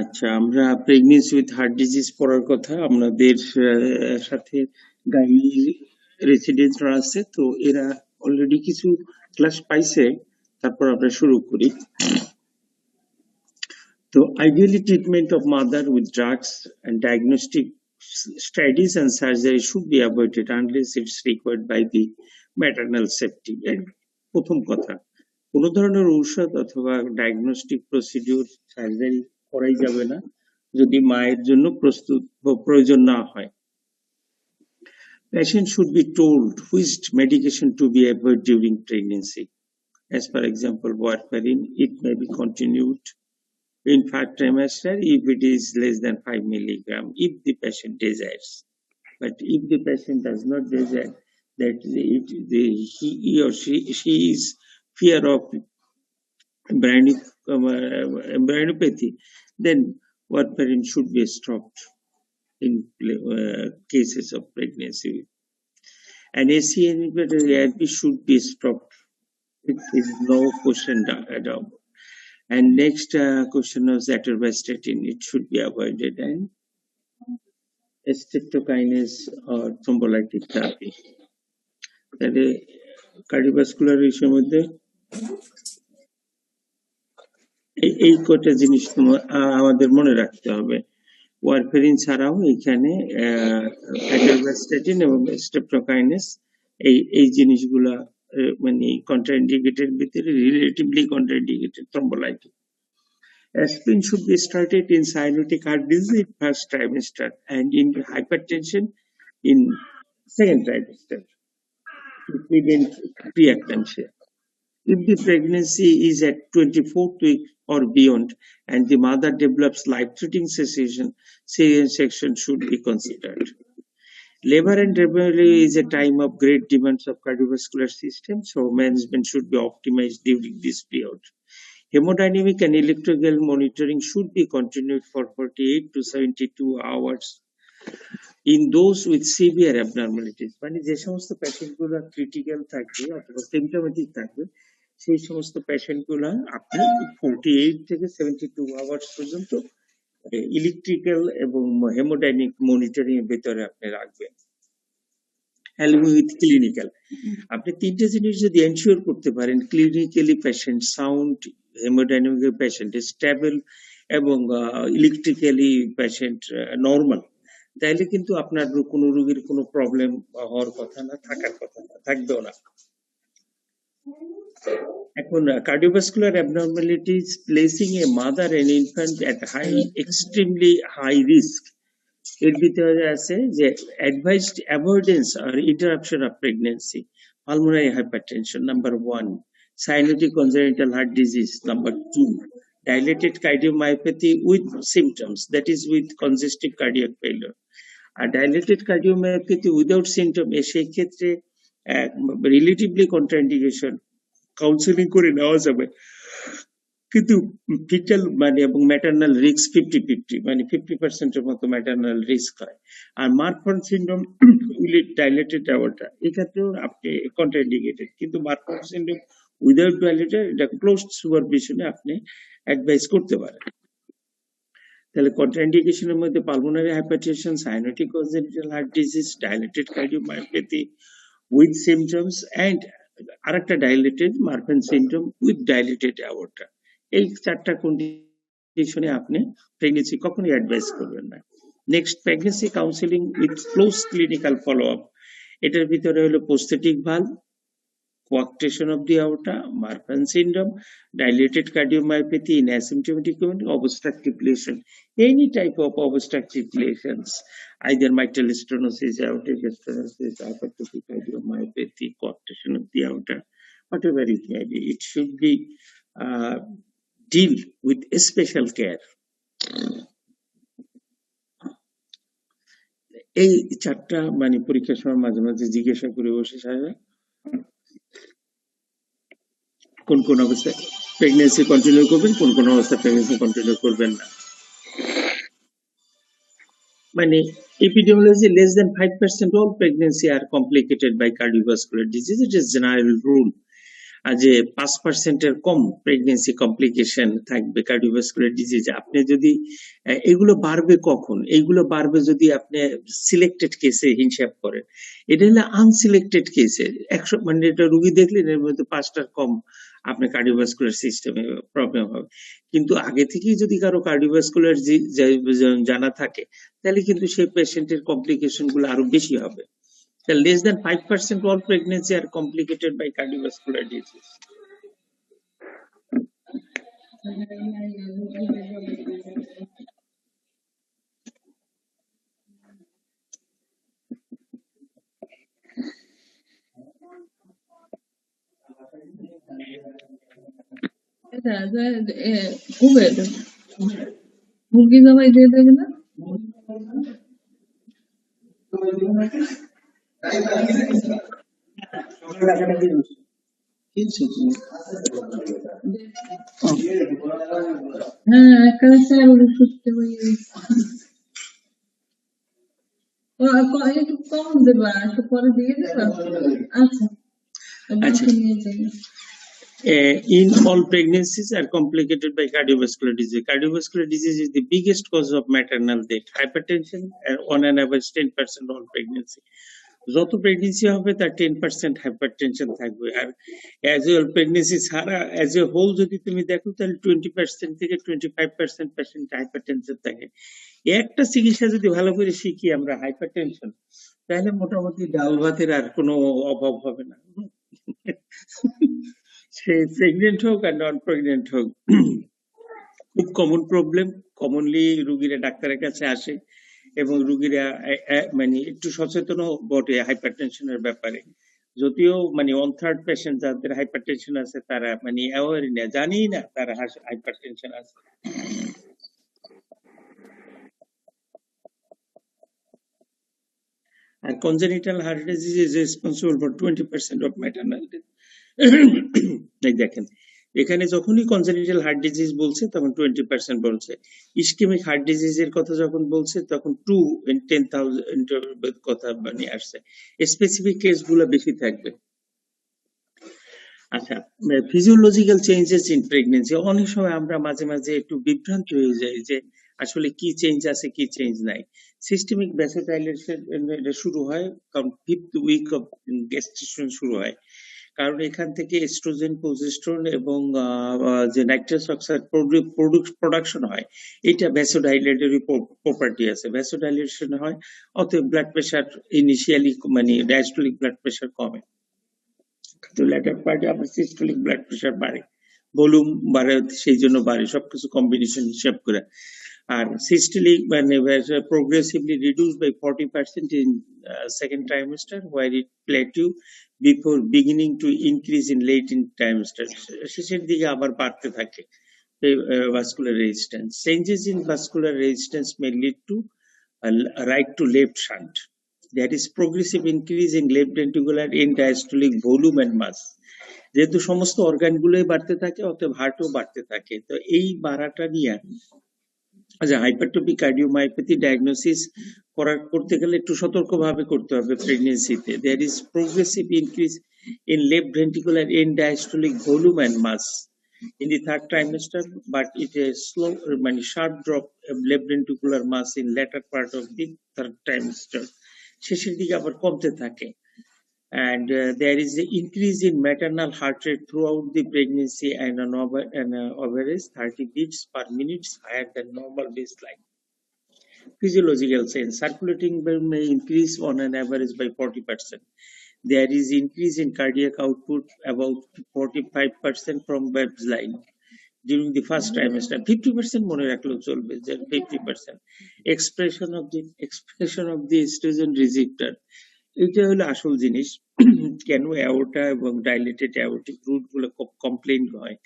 আচ্ছা, আমরা pregnancy with heart disease পড়ার কথা আমাদের সাথে গাইনি রেসিডেন্টরা আছে, তো এরা অলরেডি কিছু ক্লাস পাইছে। তারপর আমরা শুরু করি। তো ideally treatment of mother with drugs and diagnostic studies and surgery should be avoided unless it's required by the maternal safety. এর প্রথম কথা, কোনো ধরনের ঔষধ অথবা ডায়াগনস্টিক প্রসিডিউর সার্জারি করাই যাবে না যদি মায়ের জন্য প্রস্তুত বা প্রয়োজন না হয়। Patient should be told which medication to be avoided during pregnancy. As for example, warfarin, it may be continued in third trimester if it is less than 5 milligram, if the patient desires. But if the patient does not desire, that he or she is fear of embryonopathy, then warfarin should be stopped in cases of pregnancy. And ACE inhibitor ARB should be stopped. It is no question at all. And next question was atorvastatin. It should be avoided, and streptokinase or thrombolytic therapy. তাহলে cardiovascular ইস্যুর মধ্যে এই কয়টা জিনিস আমাদের মনে রাখতে হবে। ওয়ারফেরিন ছাড়াও এখানে অ্যাটোভাস্টাটিন এবং স্ট্রেপ্টোকাইনেস এই জিনিসগুলা মানে কন্ট্রাইন্ডিকেটেড ভিতরে relatively contraindicated thrombolytic. Aspirin should be started in cyanotic heart disease in first trimester and in hypertension in second trimester to prevent preeclampsia. If the pregnancy is at 24th week or beyond and the mother develops life-threatening C-section should be considered. Labor and delivery is a time of great demands of cardiovascular system, so management should be optimized during this period. Hemodynamic and electrical monitoring should be continued for 48 to 72 hours in those with severe abnormalities. মানে যে সমস্ত পেশেন্টগুলো critical থাকবে অথবা symptomatic থাকবে সেই সমস্ত পেশেন্টগুলো আপনি 48 থেকে 72 আওয়ার্স পর্যন্ত ইলেকট্রিক্যাল এবং হেমোডাইনামিক মনিটরিং এর ভিতরে আপনি রাখবেন। along with clinical, আপনি তিনটে জিনিস যদি এনশিওর করতে পারেন, clinically patient sound, haemodynamic patient stable এবং ইলেকট্রিক্যালি পেশেন্ট নর্মাল, তাইলে কিন্তু আপনার কোনো রোগীর কোনো প্রবলেম হওয়ার কথা না, থাকার কথা না, থাকবেও না। এখন cardiovascular abnormalities placing a mother and infant at extremely high risk, এর ভিতরে আছে যে advised avoidance or interruption of pregnancy, pulmonary hypertension number 1, cyanotic congenital heart disease number 2, dilated cardiomyopathy with symptoms, that is with congestive cardiac failure. R dilated cardiomyopathy without symptom সেই ক্ষেত্রে relatively contraindication counselling করে নেওয়া যাবে, কিন্তু fetal মানে এবং maternal risk 50-50, মানে 50% এর মতো ম্যাটারনাল রিস্ক হয়। আর Marfan syndrome with dilated aorta এক্ষেত্রেও আপনি কন্ট্রাইন্ডিকেটেড, কিন্তু মারফান সিনড্রোম উইদাউট ডাইলেটেড এটা ক্লোজ সুপারভিশনে আপনি অ্যাডভাইস করতে পারেন। তাহলে কন্ট্রাইন্ডিকেশনের মধ্যে pulmonary hypertension, cyanotic congenital heart disease, dilated cardiomyopathy with symptoms and আরেকটা dilated Marfan syndrome with dilated aorta, এই চারটা কন্ডিশনে আপনি প্রেগনেন্সি কখনোই অ্যাডভাইস করবেন না। Next, pregnancy counselling with close clinical follow up, এটার ভিতরে হলো prosthetic valve, coarctation of the aorta, Marfan syndrome, dilated cardiomyopathy in asymptomatic obstructive lesion, any type of obstructive lesions, either mitral stenosis, aortic stenosis, hypertrophic cardiomyopathy, coarctation of the aorta, whatever it may be, it should be deal with special care. এই চারটা মানে পরীক্ষার সময় মাঝে মাঝে জিজ্ঞাসা করে বসে সাহেব কোন কোন অবস্থায় প্রেগনেন্সি কন্টিনিউ করবেন, কোন কোন অবস্থায় প্রেগনেন্সি কন্টিনিউ করবেন না। মানে epidemiology less than 5% all pregnancy are complicated by cardiovascular disease, it is general rule. যে 5% কম প্রেগনেন্সি কমপ্লিকেশন থাকবে কার্ডিওভাস্কুলার ডিজিজে। আপনি যদি এগুলো বাড়বে কখন? এইগুলো বাড়বে যদি আপনি সিলেক্টেড কেসে হিসাব করেন। এটা হলো আনসিলেক্টেড কেসে 100 মানে এটা রুগী দেখলেন এর মধ্যে 5টার কম আপনার কার্ডিওভাস্কুলার সিস্টেমে প্রবলেম হবে। কিন্তু আগে থেকেই যদি কারো কার্ডিওভাস্কুলার জানা থাকে তাহলে কিন্তু সেই পেশেন্টের কমপ্লিকেশন গুলো আরো বেশি হবে। Less than 5% all pregnancy are complicated by cardiovascular disease. মুরগি জবাই দিয়ে দেবে না? হ্যাঁ, একেবারে চাইলে সুস্থ হয়ে গেছে। একটু কম দেবা, একটু পরে দিয়ে দেবা। আচ্ছা, নিয়ে যাই। In all pregnancies are complicated by cardiovascular disease. Cardiovascular disease is the biggest cause of maternal death. Hypertension on an average 10% all pregnancy. যত প্রেগনেন্সি হবে তার 10% হাইপারটেনশন থাকবে। আর অ্যাজ এ প্রেগনেন্সি ছাড়া অ্যাজ এ হোল যদি তুমি দেখো তাহলে 20% থেকে 25% পেশেন্ট হাইপারটেনশন থাকে। একটা চিকিৎসা যদি ভালো করে শিখি আমরা হাইপারটেনশন, তাহলে মোটামুটি ডাল ভাতের আর কোনো অভাব হবে না। সে প্রেগনেন্ট হোক আর নন প্রেগনেন্ট হোক, খুব কমন প্রবলেম। কমনলি রুগীরা ডাক্তারের কাছে আসে এবং রুগীরা মানে একটু সচেতন বটে হাইপারটেনশনের ব্যাপারে। যদিও মানে 1/3 পেশেন্ট যাদের হাইপারটেনশন আছে তারা মানে অ্যাওয়ারই না, জানি না তারা হাইপারটেনশন আছে। And congenital heart disease is responsible for 20% of maternal death. এই দেখেন এখানে যখনই কনজেনিটাল হার্ট ডিজিজ বলছে তখন 20% বলছে। ইসকেমিক হার্ট ডিজিজের কথা যখন বলছে তখন 2 in 10,000 কথা মানে আসছে। স্পেসিফিক কেসগুলো বেশি থাকবে। আচ্ছা, ফিজিওলজিক্যাল চেঞ্জেস ইন প্রেগনেন্সি, অনেক সময় আমরা মাঝে মাঝে একটু বিভ্রান্ত হয়ে যাই যে আসলে কি চেঞ্জ আছে কি চেঞ্জ নাই। সিস্টেমিক ভ্যাসোডাইলেশন শুরু হয় কারণ 5th উইক অফ গেস্টেশন শুরু হয়, কারণ এখান থেকে এস্ট্রোজেন, প্রোজেস্টেরন এবং যে নাইট্রাস অক্সাইড প্রোডাকশন হয়, এটা ভ্যাসোডাইলেটরি প্রপার্টি আছে, ভ্যাসোডাইলেশন হয়, অতএব ব্লাড প্রেশার ইনিশিয়ালি মানে ডায়াস্টোলিক ব্লাড প্রেশার কমে, তো ল্যাটার পার্টে আবার সিস্টোলিক ব্লাড প্রেশার বাড়ে, ভলিউম বাড়ে, সেই জন্য বাড়ে, সবকিছু কম্বিনেশন হিসাব করে। আর সিস্টোলিক মানে progressively reduced by 40% in second trimester, where it plateau before beginning to increase in late in trimester. শেষের দিকে আবার বাড়তে থাকে vascular resistance. Changes in vascular resistance may lead to a right to left shunt. There is progressive increase in left ventricular end diastolic volume and mass. যেহেতু সমস্ত অর্গানগুলোই বাড়তে থাকে অতএব হার্টও বাড়তে থাকে, তো এই বাড়াটা নিয়ে আচ্ছা হাইপারট্রফিক কার্ডিওমায়োপ্যাথি ডায়াগনোসিস করতে গেলে একটু সতর্কভাবে করতে হবে প্রেগনেন্সিতে। There is progressive increase in left ventricular end diastolic volume and mass in the third trimester, but it is slow, মানে sharp drop of left ventricular mass in latter part of the third trimester. শেষের দিকে আবার কমতে থাকে। And there is an increase in maternal heart rate throughout the pregnancy and an average 30 beats per minute higher than normal baseline. Physiological sense, circulating may increase on an average by 40%. There is increase in cardiac output about 45% from baseline during the first trimester. 50% মনে রাখলেও চলবে, 50%. Expression of the estrogen receptor, এটা হলো আসল জিনিস। কেন aorta এবং dilated aortic root গুলো কমপ্লেইন হয়।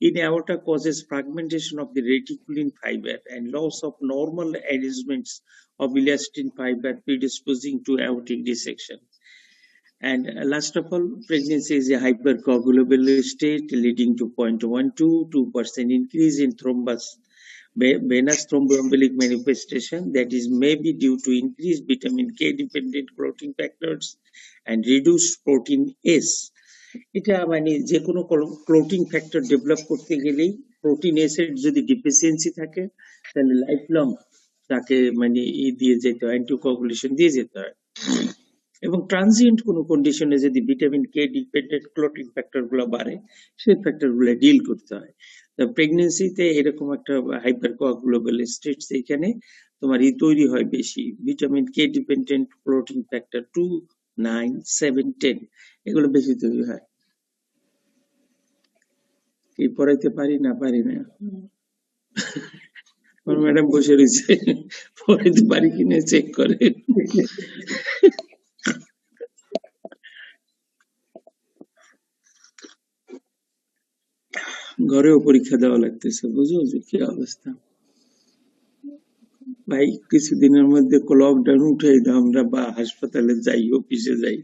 In aorta causes fragmentation of the reticulin fiber and loss of normal arrangements of elastin fiber, predisposing to aortic dissection. And last of all, pregnancy is a hypercoagulable state leading to 0.122% increase in thrombus, venous thromboembolic manifestation, that is may be due to increased vitamin K dependent clotting factors and reduced protein S. এটা মানে যে কোনো clotting factor develop করতে গেলেই protein acid যদি deficiency থাকে তাহলে life long তাকে মানে দিয়ে যেতে হয়, অ্যান্টিকোয়াগুলেশন দিয়ে যেতে হয়। এবং ট্রানজিয়েন্ট কোনো কন্ডিশনে যদি vitamin K dependent clotting factor গুলো বাড়ে, সেই ফ্যাক্টর গুলো ডিল করতে হয়। প্রেগনেন্সিতে এরকম একটা হাইপার কোয়াগুলেবল স্টেটস, এখানে তোমার তৈরি হয় বেশি vitamin K dependent clotting factor 2, 9, 7, 10 এগুলো বেশি তৈরি হয়। কি পড়াইতে পারি না পারি না, আমার ম্যাডাম বসে রয়েছে, পড়াইতে পারি কিনা চেক করে। ঘরেও পরীক্ষা দেওয়া লাগতেছে, বুঝো যে কি অবস্থা। ভাই কিছুদিনের মধ্যে লকডাউন উঠে দাও, আমরা বা হাসপাতালে যাই, অফিসে যাই।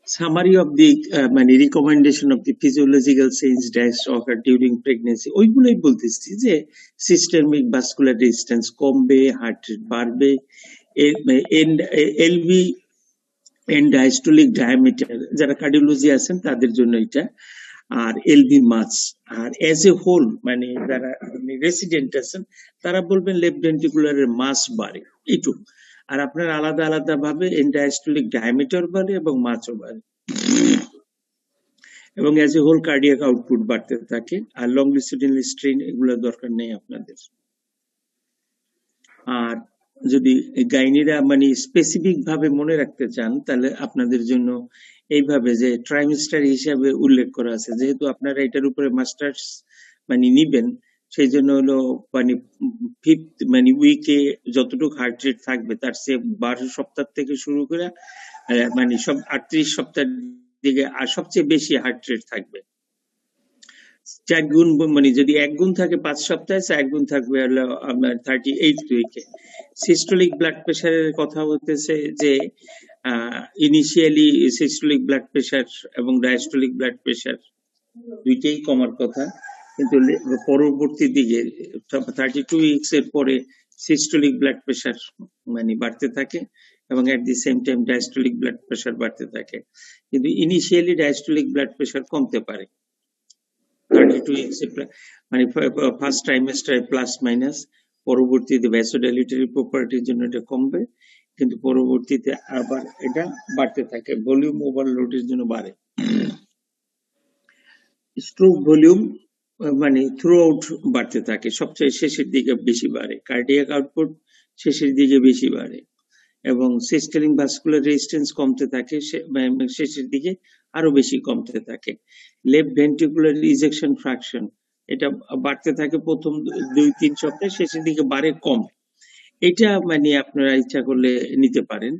সামারি অফ দি মানে recommendation of the physiological change that occur during pregnancy, ওইগুলোই বলতেছি যে সিস্টেমিক ভাস্কুলার রেজিস্ট্যান্স কমবে, হার্ট রেট বাড়বে, এলভি এন্ড ডায়াস্টোলিক ডায়ামিটার, যারা কার্ডিওলজি আছেন তাদের জন্য এটা, আর এলভি মাস, আর এজ এ হোল মানে যারা রেসিডেন্ট আছেন তারা বলবেন লেফট ভেন্ট্রিকুলারের মাস বাড়ে এইটুকু। আর আপনার আলাদা আলাদা ভাবে এন্ডায়াস্টোলিক ডায়ামিটার বাড়ে এবং মাসও বাড়ে, এবং as a whole cardiac output বাড়তে থাকে। আর লংলিটিউডিনাল স্ট্রেন এগুলো দরকার নেই আপনাদের। আর যদি গাইনিরা মানে স্পেসিফিক ভাবে মনে রাখতে চান তাহলে আপনাদের জন্য এইভাবে যে ট্রাইমেস্টার হিসাবে উল্লেখ করা আছে, যেহেতু আপনারা এটার উপরে মাস্টার্স মানে নিবেন, সেই জন্য হলো মানে ফিফথ মানে উইকে যতটুকু হার্ট রেট থাকবে তার চেয়ে 12 সপ্তাহ থেকে শুরু করে মানে সব 38 সপ্তাহের দিকে আর সবচেয়ে বেশি হার্ট রেট থাকবে। 4 গুণ মানে যদি 1 গুণ থাকে 5 সপ্তাহে, 4 গুণ থাকবে হলো আপনার 38 উইকে। সিস্টোলিক ব্লাড প্রেশারের কথা বলতেছে যে ইনিশিয়ালি সিস্টোলিক ব্লাড প্রেশার এবং ডায়াস্টোলিক ব্লাড প্রেশার দুইটাই কমার কথা, কিন্তু পরবর্তী দিকে 32 উইকস এর পরে সিস্টোলিক ব্লাড প্রেশার মানে বাড়তে থাকে এবং at the same time diastolic blood pressure বাড়তে থাকে, কিন্তু ইনিশিয়ালি ডায়াস্টোলিক ব্লাড প্রেশার কমতে পারে 32 উইকস মানে ফার্স্ট ট্রাইমেস্টারে প্লাস মাইনাস, পরবর্তীতে ভ্যাসোডাইলেটরি প্রপার্টির জন্য এটা কমবে, কিন্তু পরবর্তীতে আবার এটা বাড়তে থাকে, ভলিউম ওভারলোডের জন্য বাড়ে। স্ট্রোক ভলিউম মানে থ্রু আউট বাড়তে থাকে, সবচেয়ে শেষের দিকে বেশি বাড়ে, কার্ডিয়াক আউটপুট শেষের দিকে বেশি বাড়ে, এবং সিস্টেলিক ভাস্কুলার রেজিস্ট্যান্স কমতে থাকে শেষের দিকে আরো বেশি কমতে থাকে। লেফট ভেন্ট্রিকুলার ইজেকশন ফ্র্যাকশন এটা বাড়তে থাকে প্রথম 2-3 সপ্তাহে, শেষের দিকে বাড়ে কম। এটা মানে আপনারা ইচ্ছা করলে নিতে পারেন,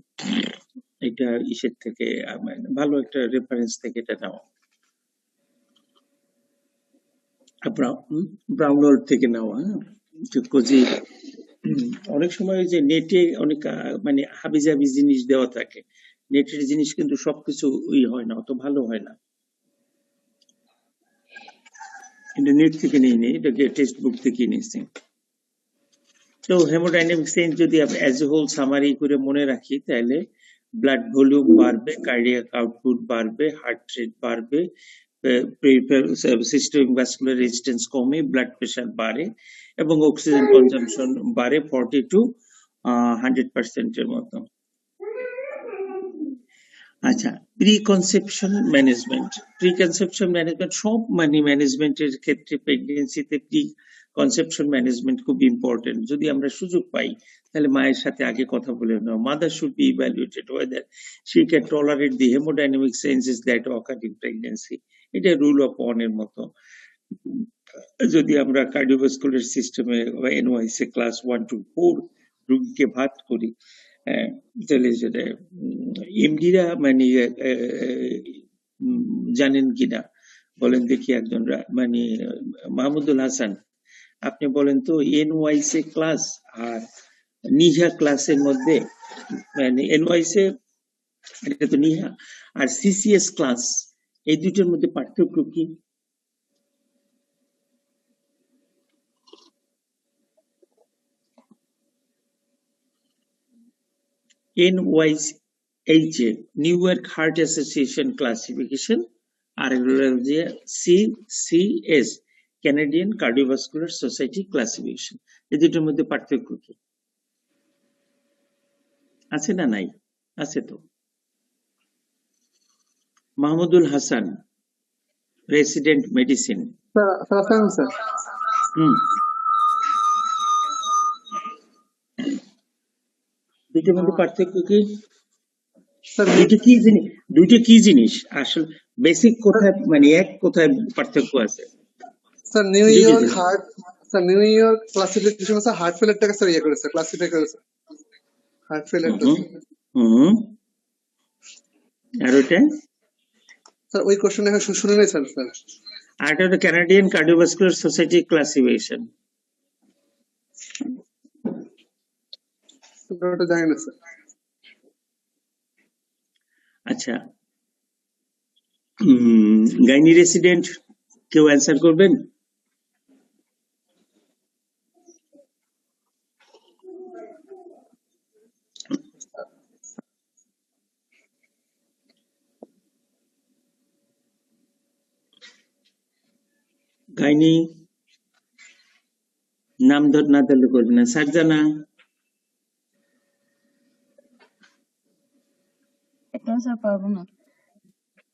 এটা ইসের থেকে মানে ভালো একটা রেফারেন্স থেকে এটা নেওয়া, ব্রাউনওয়ার্ড থেকে নেওয়া। কোজি অনেক সময় যে নেটে অনেক মানে হাবিজাবি জিনিস দেওয়া থাকে, নেটের জিনিস কিন্তু সবকিছু হয় না, অত ভালো হয় না। এটা নেট থেকে নিয়ে নেই, এটাকে টেক্সট বুক থেকে নিয়েছি। তো হেমোডাইনামিক চেঞ্জ যদি অ্যাজ এ হোল সামারি করে মনে রাখি, তাহলে ব্লাড ভলিউম বাড়বে, কার্ডিয়াক আউটপুট বাড়বে, হার্ট রেট বাড়বে, সিস্টেমিক ভাস্কুলার রেজিস্ট্যান্স কমে, ব্লাড প্রেশার বাড়ে এবং অক্সিজেন কনজাম্পশন বাড়ে 40 to 100% এর মতো। আচ্ছা, প্রিকনসেপশন ম্যানেজমেন্ট। প্রিকনসেপশন ম্যানেজমেন্ট সব মানে ম্যানেজমেন্টের ক্ষেত্রে প্রেগনেন্সিতে প্রিকনসেপশন ম্যানেজমেন্ট খুব ইম্পর্টেন্ট। যদি আমরা সুযোগ পাই তাহলে মায়ের সাথে আগে কথা বলে নেওয়া। Mother should be evaluated whether she can tolerate the hemodynamic changes that occur in pregnancy. এটা রুল অফ ওয়ান এর মতো। যদি আমরা কার্ডিওভাস্কুলার সিস্টেমে এনওআইসি ক্লাস 1 to 4 রোগীকে ভাত করি, তাহলে সেটা এমডিরা মানে জানেন কিনা বলেন দেখি একজন, মানে মাহমুদুল হাসান, আপনি বলেন তো এনওআইসি ক্লাস আর নিহা ক্লাসের মধ্যে, মানে এনওআইসি এটা তো নিহা, আর সিসিএস ক্লাস এই দুটোর মধ্যে পার্থক্য কি? এনওআইসি এই যে New York Heart Association classification, আর এগুলো যে CCS Canadian cardiovascular society classification, এই দুটোর মধ্যে পার্থক্য কি আছে না নাই? আছে তো। Mahmudul Hasan, resident medicine. দুটোর মধ্যে পার্থক্য কি? দুইটা কি জিনিস আসলে বেসিক কোথায় মানে এক কোথায় পার্থক্য আছে? Sir new York heart, sir new York classification আছে হার্ট ফেলিয়ারটাকে স্যার ইয়ে করেছে, ক্লাসিফাই করেছে হার্ট ফেলিয়ারটা। আর ওটা স্যার ওই কোশ্চেন এখন শুনে নেই স্যার। আর এটা হলো কানাডিয়ান কার্ডিওভাস্কুলার সোসাইটি ক্লাসিফিকেশন। ওটা জানি না স্যার। আচ্ছা, গাইনি রেসিডেন্ট কেউ অ্যান্সার করবেন? গাইনি নাম না ধরলে করবে না। সারজানা,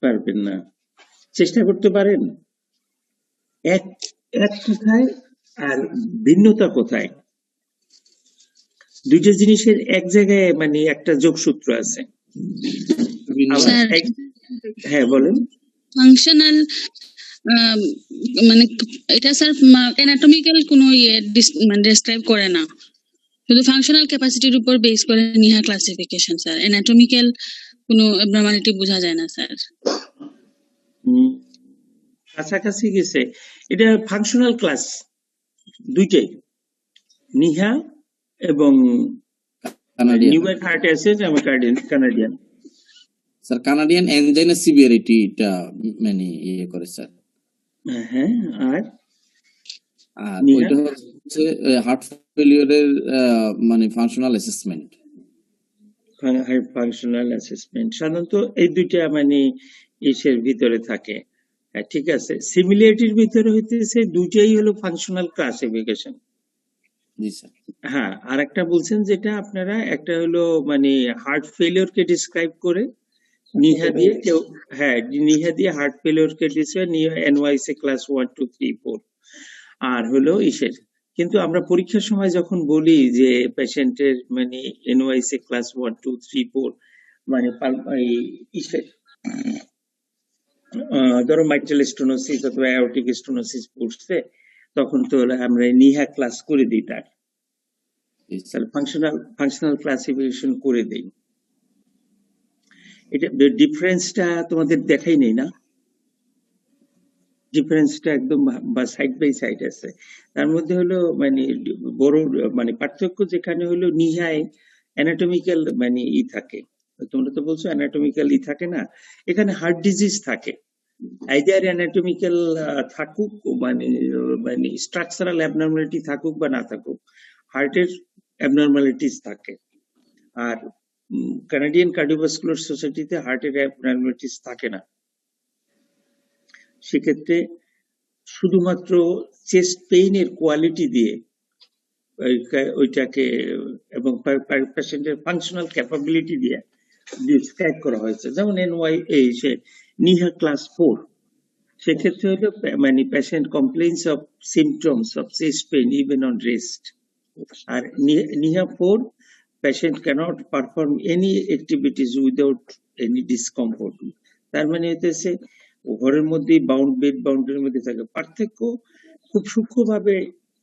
পারবেন না, চেষ্টা করতে পারেন। এক কোথায় আর ভিন্নতা কোথায়? দুইটা জিনিসের এক জায়গায় মানে একটা যোগসূত্র আছে। হ্যাঁ বলেন। ফাংশনাল মানে এটা স্যার অ্যানাটমিক্যাল কোনো মানে ডেসক্রাইব করে না, শুধু ফাংশনাল ক্যাপাসিটির উপর বেস করে নিহা ক্লাসিফিকেশন স্যার। অ্যানাটমিক্যাল কোনো অ্যাবনরমালিটি বোঝা যায় না স্যার। কাছাকাছি গেছে। এটা ফাংশনাল ক্লাস দুইটাই, নিহা এবং new York Heart association Canadian. Sir Canadian angina severity এটা মানে ইয়ে করে স্যার। হ্যাঁ, আর ওইটা হচ্ছে হার্ট ফেলিওরের মানে ফাংশনাল অ্যাসেসমেন্ট। ফাংশনাল অ্যাসেসমেন্ট সাধারণত এই দুইটা মানে ইসের ভিতরে থাকে। ঠিক আছে, সিমিলারিটির ভিতরে হইতেছে দুইটাই হলো ফাংশনাল ক্লাসিফিকেশন। জি স্যার। হ্যাঁ, আর একটা বলছেন যেটা আপনারা, একটা হলো মানে হার্ট ফেলিওর কে ডিসক্রাইব করে নিহা দিয়ে কেউ, হ্যাঁ নিহা দিয়ে হার্ট ফেলিওর কে ডিসক্রাইব নিহা এনওয়াইসি ক্লাস 1 2 3 4। আর হলো ইসের, কিন্তু আমরা পরীক্ষার সময় যখন বলি যে পেশেন্টের মানে এনওয়াইসি ক্লাস 1 2 3 4 মানে ইসের ধরো মাইট্রাল স্টেনোসিস অথবা অ্যাওর্টিক স্টেনোসিস পড়ছে, তখন তো আমরা নিহা ক্লাস করে দিই, তার ফাংশনাল ক্লাসিফিকেশন করে দেই। এটা ডিফারেন্সটা তোমাদের দেখাই নেই না? ডিফারেন্সটা একদম বা সাইড বাই সাইড আছে। তার মধ্যে হলো মানে বড় মানে পার্থক্য যেখানে হলো নিহায় অ্যানাটমিক্যাল মানে থাকে, তোমরা তো বলছো অ্যানাটমিক্যাল থাকে না, এখানে হার্ট ডিজিজ থাকে। আইদার অ্যানাটমিক্যাল থাকুক মানে স্ট্রাকচারাল অ্যাবনরমালিটি থাকুক বা না থাকুক, হার্টের অ্যাবনরমালিটিস থাকে। আর কানাডিয়ান কার্ডিওভাস্কুলার সোসাইটিতে হার্টের অ্যাবনরমালিটিস থাকে না। সেক্ষেত্রে শুধুমাত্র চেস্ট পেইনের কোয়ালিটি দিয়ে ওইটাকে এবং পেশেন্টের ফাংশনাল ক্যাপাবিলিটি দিয়ে ডিসক্রাইব করা হয়েছে। যেমন নিহা ক্লাস 4, সেক্ষেত্রে হলো মানে patient complains of symptoms of chest pain even on rest. আর NYHA 4, patient cannot perform any activities without any discomfort। তার মানে হইতেছে ঘরের মধ্যে বেড বাউন্ডারির মধ্যে থাকে। পার্থক্য খুব সূক্ষ্মভাবে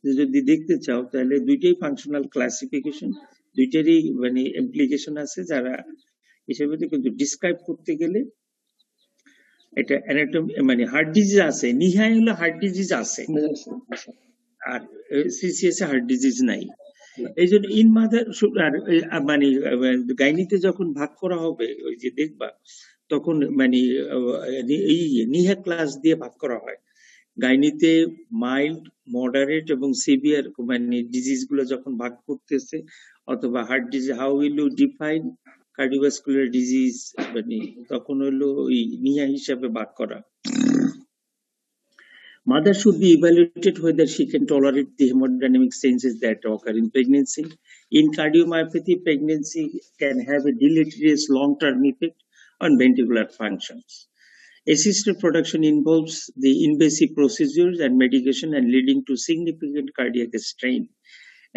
যদি দেখতে চাও তাহলে দুইটাই ফাংশনাল ক্লাসিফিকেশন, দুইটারই মানে ইমপ্লিকেশন আছে যারা হিসেবে, কিন্তু ডিসক্রাইব করতে গেলে এটা অ্যানাটমি মানে হার্ট ডিজিজ আছে, নিহায় হলো হার্ট ডিজিজ আছে আর সিসিএস এ হার্ট ডিজিজ নাই। এই জন্য ইন মাদার মানে গাইনিতে যখন ভাগ করা হবে ওই যে দেখবা তখন মানে এই নিহা ক্লাস দিয়ে ভাগ করা হয়। গাইনিতে মাইল্ড, মডারেট এবং সিভিয়ার মানে ডিজিজ গুলো যখন ভাগ করতেছে, অথবা heart disease, how will you define cardiovascular disease মানে তখন হলো ওই নিয়া হিসাবে ভাগ করা। Mother should be evaluated whether she can tolerate the hemodynamic changes that occur in pregnancy. In cardiomyopathy, pregnancy can have a deleterious long-term effect on ventricular functions. Assisted production involves the invasive procedures and medication and leading to significant cardiac strain,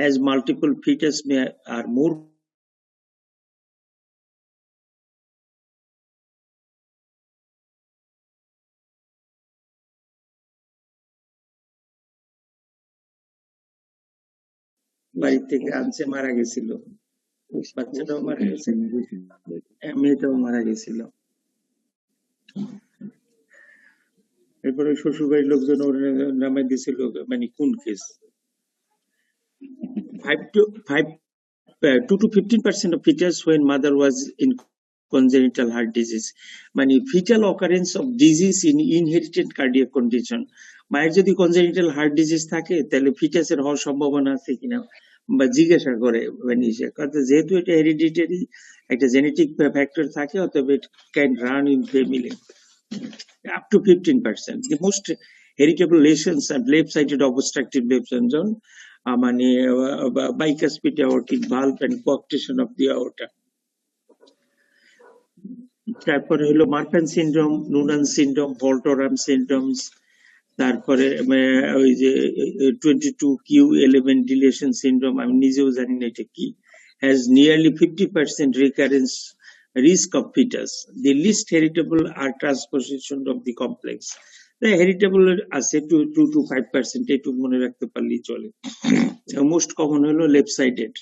as multiple fetus are more বাড়ি থেকে আনছে মারা গেছিল, বাচ্চাটাও মারা গেছে, মেয়েটাও মারা গেছিল। এরপরে শ্বশুর বাড়ির লোকজন ওর নামে দিছিল মানে কোন case 2 to 15% of fetus when mother was in congenital heart disease, মানে fetal occurrence of disease in inherited cardiac condition। মায়ের যদি congenital heart disease থাকে তাহলে ফিটাসের হওয়ার সম্ভাবনা আছে কিনা বা জিজ্ঞাসা করে, মানে যেহেতু এটা হেরিডিটারি একটা জেনেটিক ফ্যাক্টর থাকে অতএব it can run in family up to 15%. The most heritable lesions are left-sided obstructive left syndrome, মানে bicuspid aortic valve and coarctation of the aorta. তারপরে হলো মার্ফান সিনড্রোম, নুনান সিনড্রোম, ভল্টোরাম সিনড্রোমস, তারপরে ওই যে 22q11 ডিলেশন সিনড্রোম, আমি নিজেও জানি না এটা কি, has nearly 50% recurrence risk of fetus. The least heritable are transposition of the complex. The heritable আছে 2 to 5%, এটুকু মনে রাখতে পারলেই চলে। মোস্ট কমন হলো লেফট সাইডেড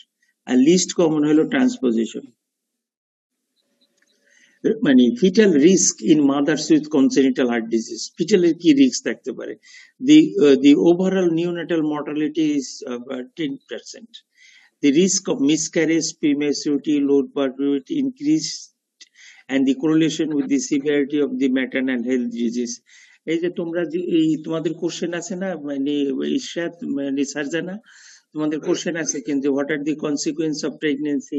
আর লিস্ট কমন হলো ট্রান্সপোজিশন। মানে fetal risk in mothers with congenital heart disease, ফিটালের কি রিস্ক থাকতে পারে? The overall neonatal mortality is 10%. The risk of miscarriage, prematurity, low birth weight increased, and the correlation with the severity of the maternal health disease. এই যে তোমরা যে এই তোমাদের কোশ্চেন আছে না, মানে ইরশাদ মানে সারজানা, তোমাদের কোশ্চেন আছে কিন্তু what are the consequence of pregnancy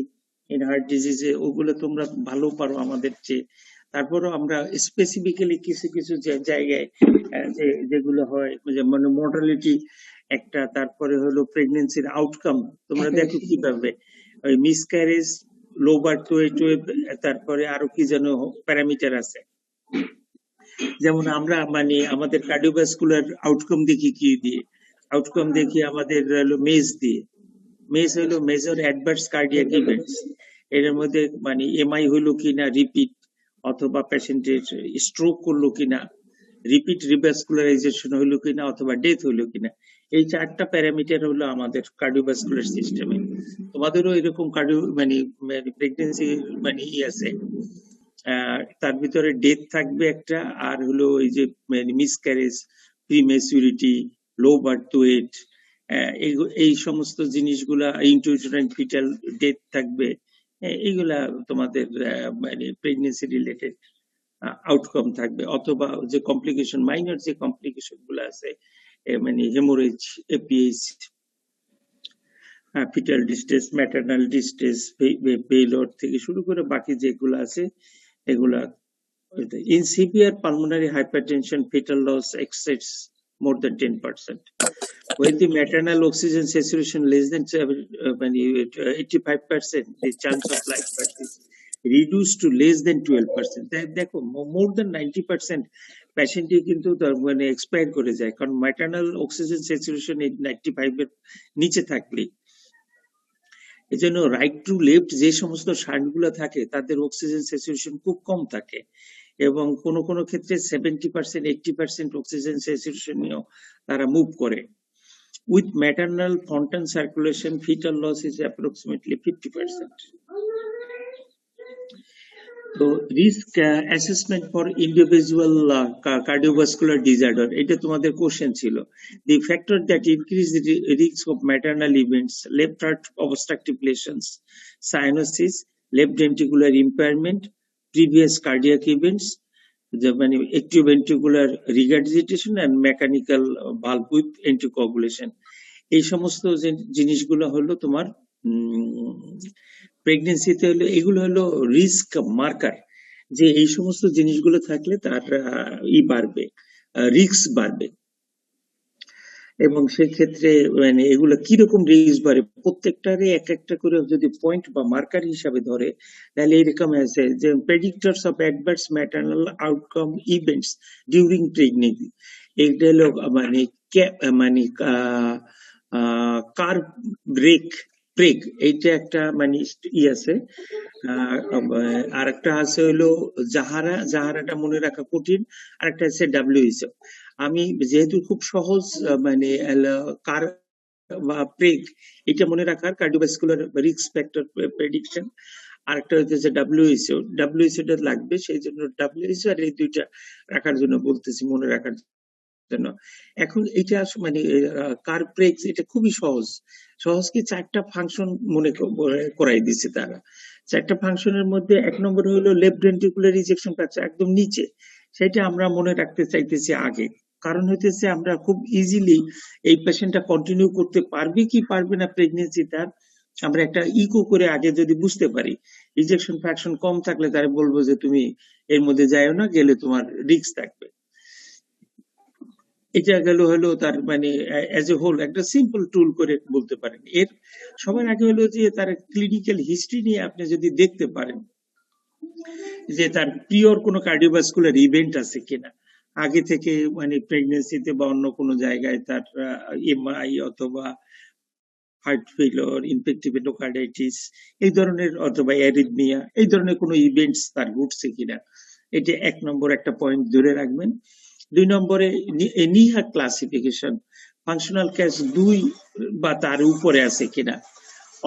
in heart ডিজিজে, ওগুলো তোমরা ভালো পারো আমাদের চেয়ে। তারপরও আমরা স্পেসিফিক্যালি কিছু কিছু জায়গায় যেগুলো হয় মানে মর্টালিটি একটা, তারপরে হলো প্রেগনেন্সির আউটকাম তোমরা দেখো কিভাবে, ওই মিসক্যারেজ, লো বার্থ ওয়েট, তারপরে আরো কি যেন প্যারামিটার আছে। যেমন আমরা মানে আমাদের কার্ডিওভাস্কুলার আউটকাম দেখি কি দিয়ে, আউটকাম দেখি আমাদের মেজ দিয়ে। মেজ হলো মেজর অ্যাডভার্স কার্ডিয়াক ইভেন্টস, এর মধ্যে মানে এমআই হলো কিনা রিপিট, অথবা পেশেন্টের স্ট্রোক করলো কিনা, রিপিট রিভাস্কুলারাইজেশন হলো কিনা, অথবা ডেথ হলো কিনা। এই 4টা প্যারামিটার হলো আমাদের কার্ডিওভাস্কুলার সিস্টেমে। তোমাদেরও এরকম কার্ডিও মানে প্রেগনেন্সি মানে আছে, তার ভিতরে ডেথ থাকবে একটা, আর হলো ওই যে মিসক্যারেজ, প্রিমেচুরিটি, লো বার্থ ওয়েট, এই সমস্ত জিনিসগুলা, ইন্ট্রাউটেরাইন ফিটাল ডেথ থাকবে। এইগুলা তোমাদের মানে প্রেগনেন্সি রিলেটেড আউটকাম থাকবে, অথবা যে কমপ্লিকেশন, মাইনর যে কমপ্লিকেশন গুলো আছে মানে haemorrhage, APH, fetal distress, maternal distress, failure থেকে শুরু করে বাকি যেগুলো আছে এগুলা। In severe pulmonary hypertension, fetal loss exceeds more than 10%. When the maternal oxygen saturation less than 85%, the chance of life birth is reduced to less than 12%. দেখো more than 90% পেশেন্টই কিন্তু মানে এক্সপায়ার করে যায়, কারণ ম্যাটারনাল অক্সিজেন স্যাচুরেশন 95 এর নিচে থাকলে। এই জন্য রাইট টু লেফট যে সমস্ত শার্টগুলো থাকে তাদের অক্সিজেন স্যাচুরেশন খুব কম থাকে, এবং কোনো কোনো ক্ষেত্রে 70%, 80% অক্সিজেন স্যাচুরেশন নিয়েও তারা মুভ করে। With maternal fontan circulation, fetal loss is approximately 50%. So risk assessment for individual cardiovascular disorder, এটা তোমাদের কোশ্চেন ছিল। The factor that increase the risk of maternal events: left heart obstructive lesions, cyanosis, left ventricular impairment, previous cardiac events, মানে atrioventricular regurgitation and mechanical valve with anticoagulation। এই সমস্ত জিনিসগুলো হলো তোমার প্রেগনেন্সিতে হলো এগুলো হলো রিস্ক মার্কার, যে এই সমস্ত জিনিসগুলো থাকলে তার বাড়বে, রিস্ক বাড়বে। এবং সেক্ষেত্রে মানে এগুলো কিরকম রিস্ক বাড়ে, প্রত্যেকটারে এক একটা করে যদি পয়েন্ট বা মার্কার হিসাবে ধরে, তাহলে এরকম আছে যে predictors of adverse maternal outcome events during pregnancy. এটা হলো মানে মানে কার ব্রেক প্রেগ, এইটা একটা মানে আছে। আর একটা আছে হলো জাহারাটা মনে রাখা কঠিন, আর একটা আছে ডাব্লিউএইচও। আমি যেহেতু খুব সহজ মানে কার বা প্রেগ এটা মনে রাখার, কার্ডিওভাস্কুলার রিস্ক ফ্যাক্টর প্রেডিকশন, আরেকটা হচ্ছে ডাব্লিউএইচও টা লাগবে, সেই জন্য ডাব্লিউএইচও আর এই দুইটা রাখার জন্য বলতেছি, মনে রাখার জন্য। এখন এটা মানে কার প্রেক্স এটা খুবই সহজ কি 4টা ফাংশন মনে করাই দিচ্ছে তারা। 4টা ফাংশনের মধ্যে 1 নম্বর হলো লেফট ভেন্ট্রিকুলার ইজেকশন ফ্র্যাকচার, একদম নিচে, সেটা আমরা মনে রাখতে চাইতেছি আগে। কারণ হইতেছে আমরা খুব ইজিলি এই পেশেন্টটা কন্টিনিউ করতে পারবে কি পারবে না প্রেগনেন্সি, তার আমরা একটা ইকো করে আগে যদি বুঝতে পারি, ইজেকশন ফ্র্যাকশন কম থাকলে তারা বলবো যে তুমি এর মধ্যে যাইও না, গেলে তোমার রিস্ক থাকবে। এটা গেল হলো তার মানে অ্যাজ এ হোল একটা সিম্পল টুল করে বলতে পারেন। এর সবার আগে হলো যে তার ক্লিনিক্যাল হিস্ট্রি নিয়ে আপনি যদি দেখতে পারেন যে তার পিওর কোনো কার্ডিওভাস্কুলার ইভেন্ট আছে কিনা আগে থেকে, মানে প্রেগনেন্সিতে বা অন্য কোনো জায়গায় তার এমআই অথবা হার্ট ফেলিওর, ইনফেক্টিভ এন্ডোকার্ডাইটিস এই ধরনের, অথবা অ্যারিথমিয়া এই ধরনের কোনো ইভেন্টস তার ঘটছে কিনা, এটা 1 নম্বর একটা পয়েন্ট ধরে রাখবেন। 2 নম্বরে নিহা ক্লাসিফিকেশন, ফাংশনাল ক্যাচ 2 বা তার উপরে আছে কিনা,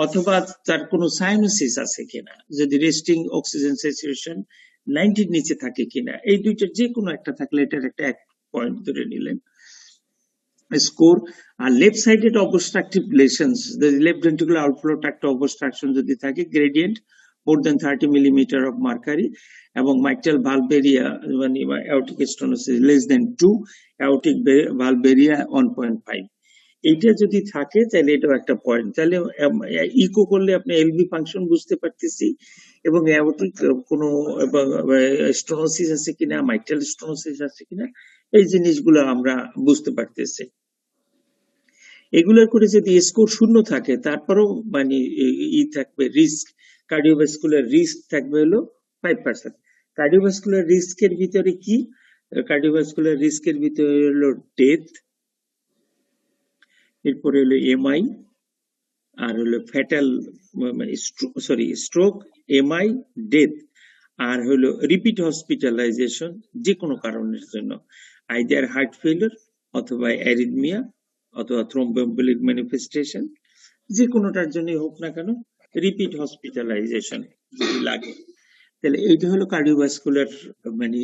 অথবা তার কোনো সাইনোসিস আছে কিনা, যদি রেস্টিং অক্সিজেন স্যাচুরেশন 90 এর নিচে থাকে কিনা, এই দুইটার যে কোনো একটা থাকলে এটার একটা 1 পয়েন্ট ধরে নিলেন স্কোর। আর left sided obstructive lesions, left ventricular outflow tract obstruction যদি থাকে, gradient more than 30 millimeter of mercury, এবং mitral valve মানে aortic stenosis less than 2, aortic valve area 1.5, এইটা যদি থাকে তাহলে এটাও একটা পয়েন্ট। তাহলে ইকো করলে আপনি এলভি ফাংশন বুঝতে পারতেছি, এবং অ্যাওর্টিক কোনো স্টোনোসিস আছে কিনা, মাইট্রাল স্টোনোসিস আছে কিনা, এই জিনিসগুলো আমরা বুঝতে পারতেছি। এগুলোর করে যদি স্কোর 0 থাকে, তারপরেও মানে থাকবে রিস্ক, কার্ডিওভাস্কুলার রিস্ক থাকবে হলো 5%। কার্ডিওভাস্কুলার রিস্কের ভিতরে কি, কার্ডিওভাস্কুলার রিস্কের ভিতরে হলো ডেথ, এরপরে হলো এমআই, আর হলো ফ্যাটাল স্ট্রোক, এমআই, ডেথ, আর হলো রিপিট হসপিটালাইজেশন যে কোনো কারণের জন্য, আইদার হার্ট ফেলিওর অথবা অ্যারিথমিয়া অথবা থ্রোম্বোএম্বোলিক ম্যানিফেস্টেশন, যে কোনোটার জন্যই হোক না কেন রিপিট হসপিটালাইজেশন যদি লাগে, তাহলে এইটা হলো কার্ডিওভাস্কুলার মানে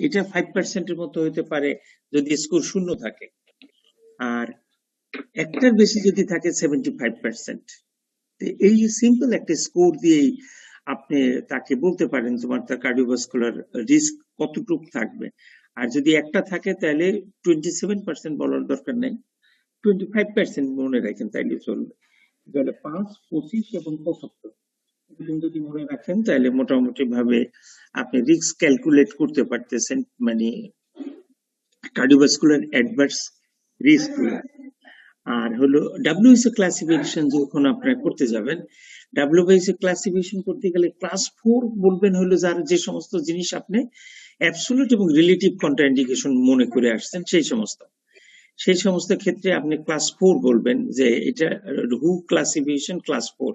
এটা 5% এর মতো হতে পারে যদি স্কোর 0 থাকে, আর একটার বেশি যদি থাকে 75%। এই সিম্পল একটা স্কোর দিয়েই আপনি তাকে বলতে পারেন তোমার তার কার্ডিওভাস্কুলার রিস্ক কতটুকু থাকবে। আর যদি একটা থাকে তাহলে 27% বলার দরকার নেই, 25% মনে রাখেন তাইলে চলবে। তাহলে 5, 25 এবং 75 যদি মনে রাখেন তাহলে মোটামুটি ভাবে আপনি রিস্ক ক্যালকুলেট করতে পারতেছেন, মানে কার্ডিওভাস্কুলার অ্যাডভার্স রিস্ক। আর হলো ডাব্লিউএইচও ক্লাসিফিকেশন যখন আপনারা করতে যাবেন, ডাব্লিউএইচও ক্লাসিফিকেশন করতে গেলে ক্লাস 4 বলবেন হলো যার যে সমস্ত জিনিস আপনি অ্যাবসলিউট এবং রিলেটিভ কন্ট্রাইন্ডিকেশন মনে করে আসছেন, সেই সমস্ত ক্ষেত্রে আপনি ক্লাস 4 বলবেন, যে এটা হু classification class 4,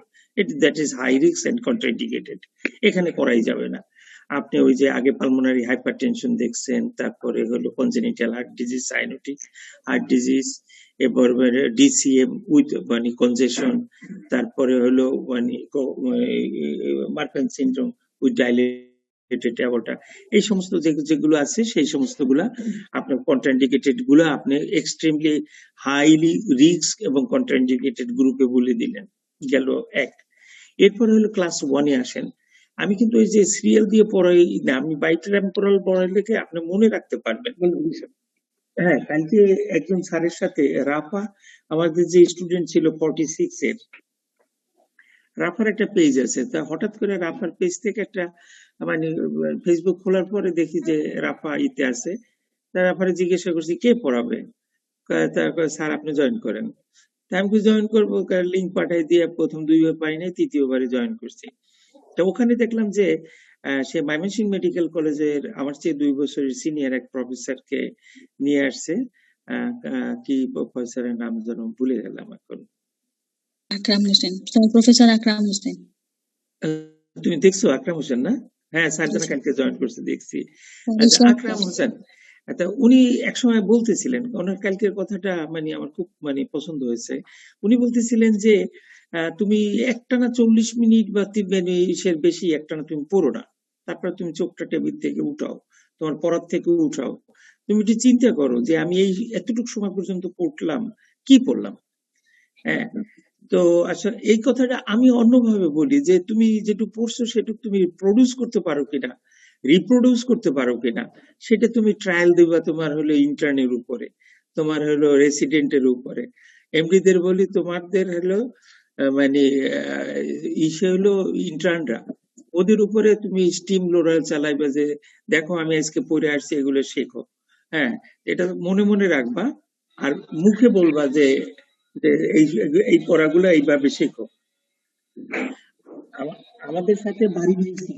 that is high risk and contraindicated, এখানে করাই যাবে না। আপনি ওই যে আগে পালমোনারি হাইপারটেনশন দেখছেন, তারপরে হলো congenital heart disease, cyanotic heart disease, এবার ডিসিএম উইথ মানে কনজেশন, তারপরে হলো মানে মার্ফান সিনড্রোম উইথ ডাইলেটেড অ্যাওর্টা, এই সমস্ত যেগুলো আছে সেই সমস্ত গুলা আপনার কন্ট্রাইন্ডিকেটেড গুলা আপনি এক্সট্রিমলি হাইলি রিস্ক এবং কন্ট্রাইন্ডিকেটেড গ্রুপে বলে দিলেন, গেল 1। এরপরে হলো ক্লাস 1 এ আসেন। আমি কিন্তু ওই যে সিরিয়াল দিয়ে পড়াই না, আমি বাইটেম্পোরাল পড়াইলে আপনি মনে রাখতে পারবেন। হ্যাঁ, কালকে একজন স্যারের সাথে রাফা, আমাদের যে স্টুডেন্ট ছিল 46 এর, রাফার একটা পেজ আছে, তা হঠাৎ করে রাফার পেজ থেকে একটা মানে ফেসবুক খোলার পরে দেখি যে রাফা ইতে আছে। তা রাফারে জিজ্ঞাসা করছি কে পড়াবে, তারপর স্যার আপনি জয়েন করেন। তা আমি জয়েন করবো, লিঙ্ক পাঠাই দিয়ে প্রথম 2 বার পাই নাই, তৃতীয়বারে জয়েন করছি। তো ওখানে দেখলাম যে সে ময়মনসিংহ মেডিকেল কলেজের আমার চেয়ে 2 বছরের সিনিয়র এক প্রফেসরকে নিয়ে আসছে। কি প্রফেসরের নাম যেন ভুলে গেলাম এখন। আকরাম হোসেন, প্রফেসর আকরাম হোসেন। তুমি দেখছো আকরাম হোসেন না? হ্যাঁ, স্যার যারা কালকে জয়েন করছে দেখছি। আচ্ছা, আকরাম হোসেন, আচ্ছা উনি একসময় বলতেছিলেন, ওনার কালকের কথাটা মানে আমার খুব মানে পছন্দ হয়েছে। উনি বলতেছিলেন যে তুমি একটানা 40 মিনিট বা 3 মিনিটের বেশি একটানা তুমি পড়ো না, তারপর তুমি চোখটা টেবিল থেকে উঠাও, তোমার পড়ার থেকে উঠাও, তুমি একটু চিন্তা করো যে আমি এই এতটুকু সময় পর্যন্ত পড়লাম, কি পড়লাম। হ্যাঁ, তো আসলে এই কথাটা আমি অন্যভাবে বলি যে তুমি যেটুকু পড়ছো সেটুকু তুমি প্রডিউস করতে পারো কিনা, রিপ্রোডিউস করতে পারো কিনা, সেটা তুমি ট্রায়াল দিবা তোমার হলো ইন্টার্নের উপরে, তোমার হলো রেসিডেন্টের উপরে। এমডিদের বলি তোমাদের হলো মানে ইসে হলো ইন্টার্নরা, ওদের উপরে তুমি স্টিম লোডার চালাইবা যে দেখো আমি আজকে পড়ে আসছি, এগুলো শেখো। হ্যাঁ, এটা মনে মনে রাখবা, আর মুখে বলবা যে যে এই এই পড়াগুলো এইভাবে শেখো। আমাদের সাথে বাড়ি মিলছে।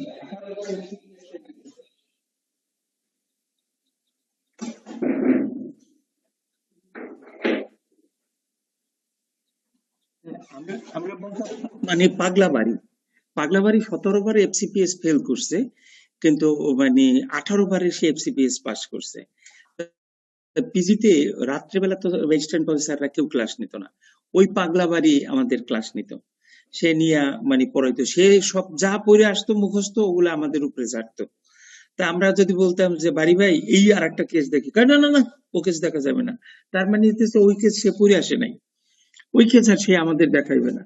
আমরা বলতাম মানে পাগলা বাড়ি, 17 বার এফসিপিএস ফেল করছে, কিন্তু মানে 18 বারে সে এফসিপিএস পাস করছে। পিজিতে রাত্রেবেলা তো রেজিস্ট্যান্ট প্রফেসররা কেউ ক্লাস নিত না, ওই পাগলা বাড়ি আমাদের ক্লাস নিত, সে নিয়ে মানে পড়াইতো, সে সব যা পড়ে আসতো মুখস্থ ওগুলো আমাদের উপরে ঝাড়তো। তা আমরা যদি বলতাম যে বাড়ি ভাই এই আর একটা কেস দেখি, না না না ও কেস দেখা যাবে না, তার মানে হচ্ছে ওই কেস সে পড়ে আসে নাই, ওই কেস আর সে আমাদের দেখাইবে না,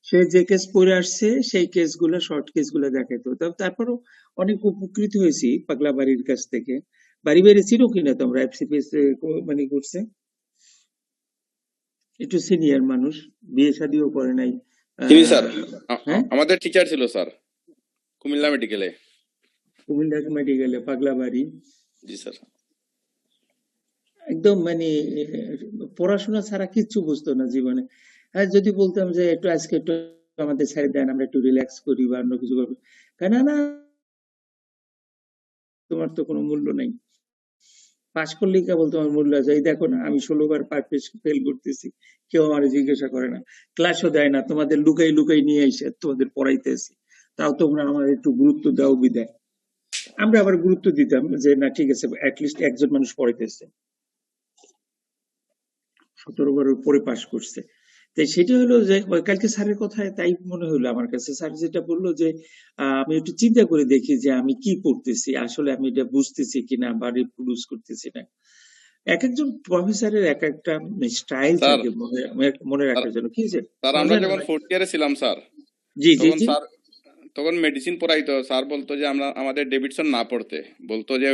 সে যে কেস পড়ে আসছে সেই কেসগুলো শর্ট কেসগুলো দেখাইতো। তারপরও অনেক উপকৃত হয়েছি পাগলা বাড়ির কাছ থেকে। বাড়ি বাইরে ছিল কিনা তোমরা এফসিপিএস মানে করছে? একটু সিনিয়র মানুষ, বিয়ে শাদিও করে নাই। তিনি স্যার হ্যাঁ, আমাদের টিচার ছিল স্যার কুমিল্লা মেডিকেলে। কুমিল্লা মেডিকেলে পাগলা বাড়ি। জি স্যার। একদম মানে পড়াশোনা ছাড়া কিচ্ছু বুঝতো না জীবনে। আর যদি বলতাম যে একটু আজকে একটু আমাদের ছেড়ে দেন, আমরা একটু রিল্যাক্স করি বা অন্য কিছু করবো, না না তোমার তো কোনো মূল্য নেই, পাশ করলেই কেবল তোমার মূল্য আছে। এই দেখো না আমি 16 বার ফেল করতেছি, কেউ আমার জিজ্ঞাসা করে না, ক্লাসও দেয় না, তোমাদের লুকাই লুকাই নিয়ে এসে তোমাদের পড়াইতেছি, তাও তোমরা আমার একটু গুরুত্ব দাও বিদায়। আমরা আবার গুরুত্ব দিতাম যে না ঠিক আছে অ্যাটলিস্ট একজন মানুষ পড়াইতেছে, 17 বার পরে পাশ করছে। তাই সেটা হলো যে কালকে স্যারের কথায় তাই মনে হলো আমার কাছে, স্যার যেটা বললো যে আমি একটু চিন্তা করে দেখি যে আমি কি পড়তেছি, আসলে আমি এটা বুঝতেছি কিনা বা রিপ্রোডিউস করতেছি না। এক একজন প্রফেসরের এক একটা স্টাইল স্যার, থাকে মনে রাখার জন্য। কি যে স্যার আমরা যখন 4th ইয়ারে ছিলাম স্যার, জি জি তখন জি স্যার তখন মেডিসিন পড়াইতো, স্যার বলতো যে আমরা আমাদের ডেভিডসন না পড়তে, বলতো যে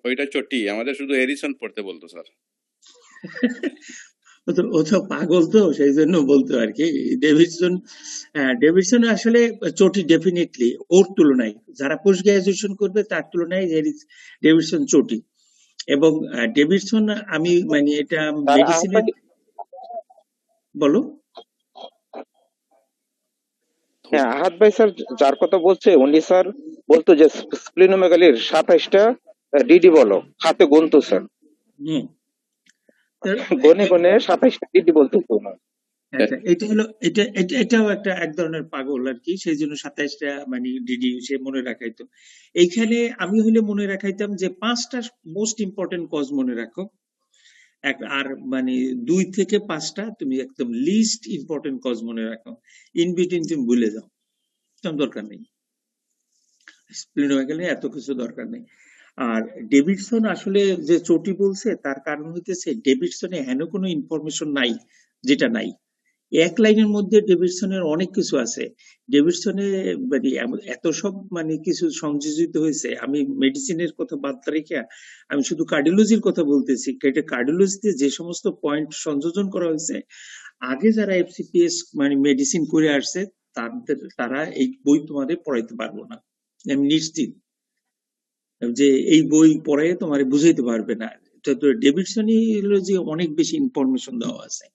ওইটা চটি, আমাদের শুধু এরিসন পড়তে বলতো স্যার। ও তো পাগল, তো সেই জন্য বলতো আর কি ডেভিডসন। ডেভিডসন আসলে চটি ডেফিনেটলি, ওর তুলনায় যারা পোস্ট গ্রাজুয়েশন করবে তার তুলনায় ডেভিডসন চটি। এবং ডেভিডসন আমি মানে এটা মেডিসিনের, বলো। হ্যাঁ, আহাদ ভাই স্যার যার কথা বলছে উনি স্যার বলতো যে স্প্লিনোমেগালির 27টা ডিডি বলো, হাতে গুনতো স্যার, হুম, গনে গনে 27টা ডিডি বলতো তো না। আচ্ছা, এটা হলো এটাও একটা এক ধরনের পাগল আর কি, সেই জন্য 27টা মানে ডিডি সে মনে রাখাইতো। এইখানে আমি হলে মনে রাখাইতাম যে 5টা মোস্ট ইম্পর্টেন্ট কজ মনে রাখো, আর মানে 2 থেকে 5টা তুমি একদম লিস্ট ইম্পর্টেন্ট কজ মনে রাখো, ইন বিটুইন তুমি ভুলে যাও, তোমার দরকার নেই, স্প্লিনোমেগালি এত কিছু দরকার নেই। আর ডেভিডসন আসলে যে চটি বলছে তার কারণ হইতেছে ডেভিডসনে হেন কোনো ইনফরমেশন নাই যেটা নাই, এক লাইনের মধ্যে ডেভিডসনের অনেক কিছু আছে। ডেভিডসনে মানে এত সব মানে কিছু সংযোজিত হয়েছে, আমি মেডিসিনের কথা বাদ রেখে আমি শুধু কার্ডিওলজির কথা বলতেছি। কার্ডিওলজিতে যে সমস্ত পয়েন্ট সংযোজন করা হয়েছে, আগে যারা এফসিপিএস মানে মেডিসিন করে আসছে তারা এই বই তোমাদের পড়াইতে পারবো না, আমি নিশ্চিত যে এই বই পড়ে তোমার বুঝাইতে পারবে না। ডেভিডসনই হলো যে অনেক বেশি ইনফরমেশন দেওয়া আছে,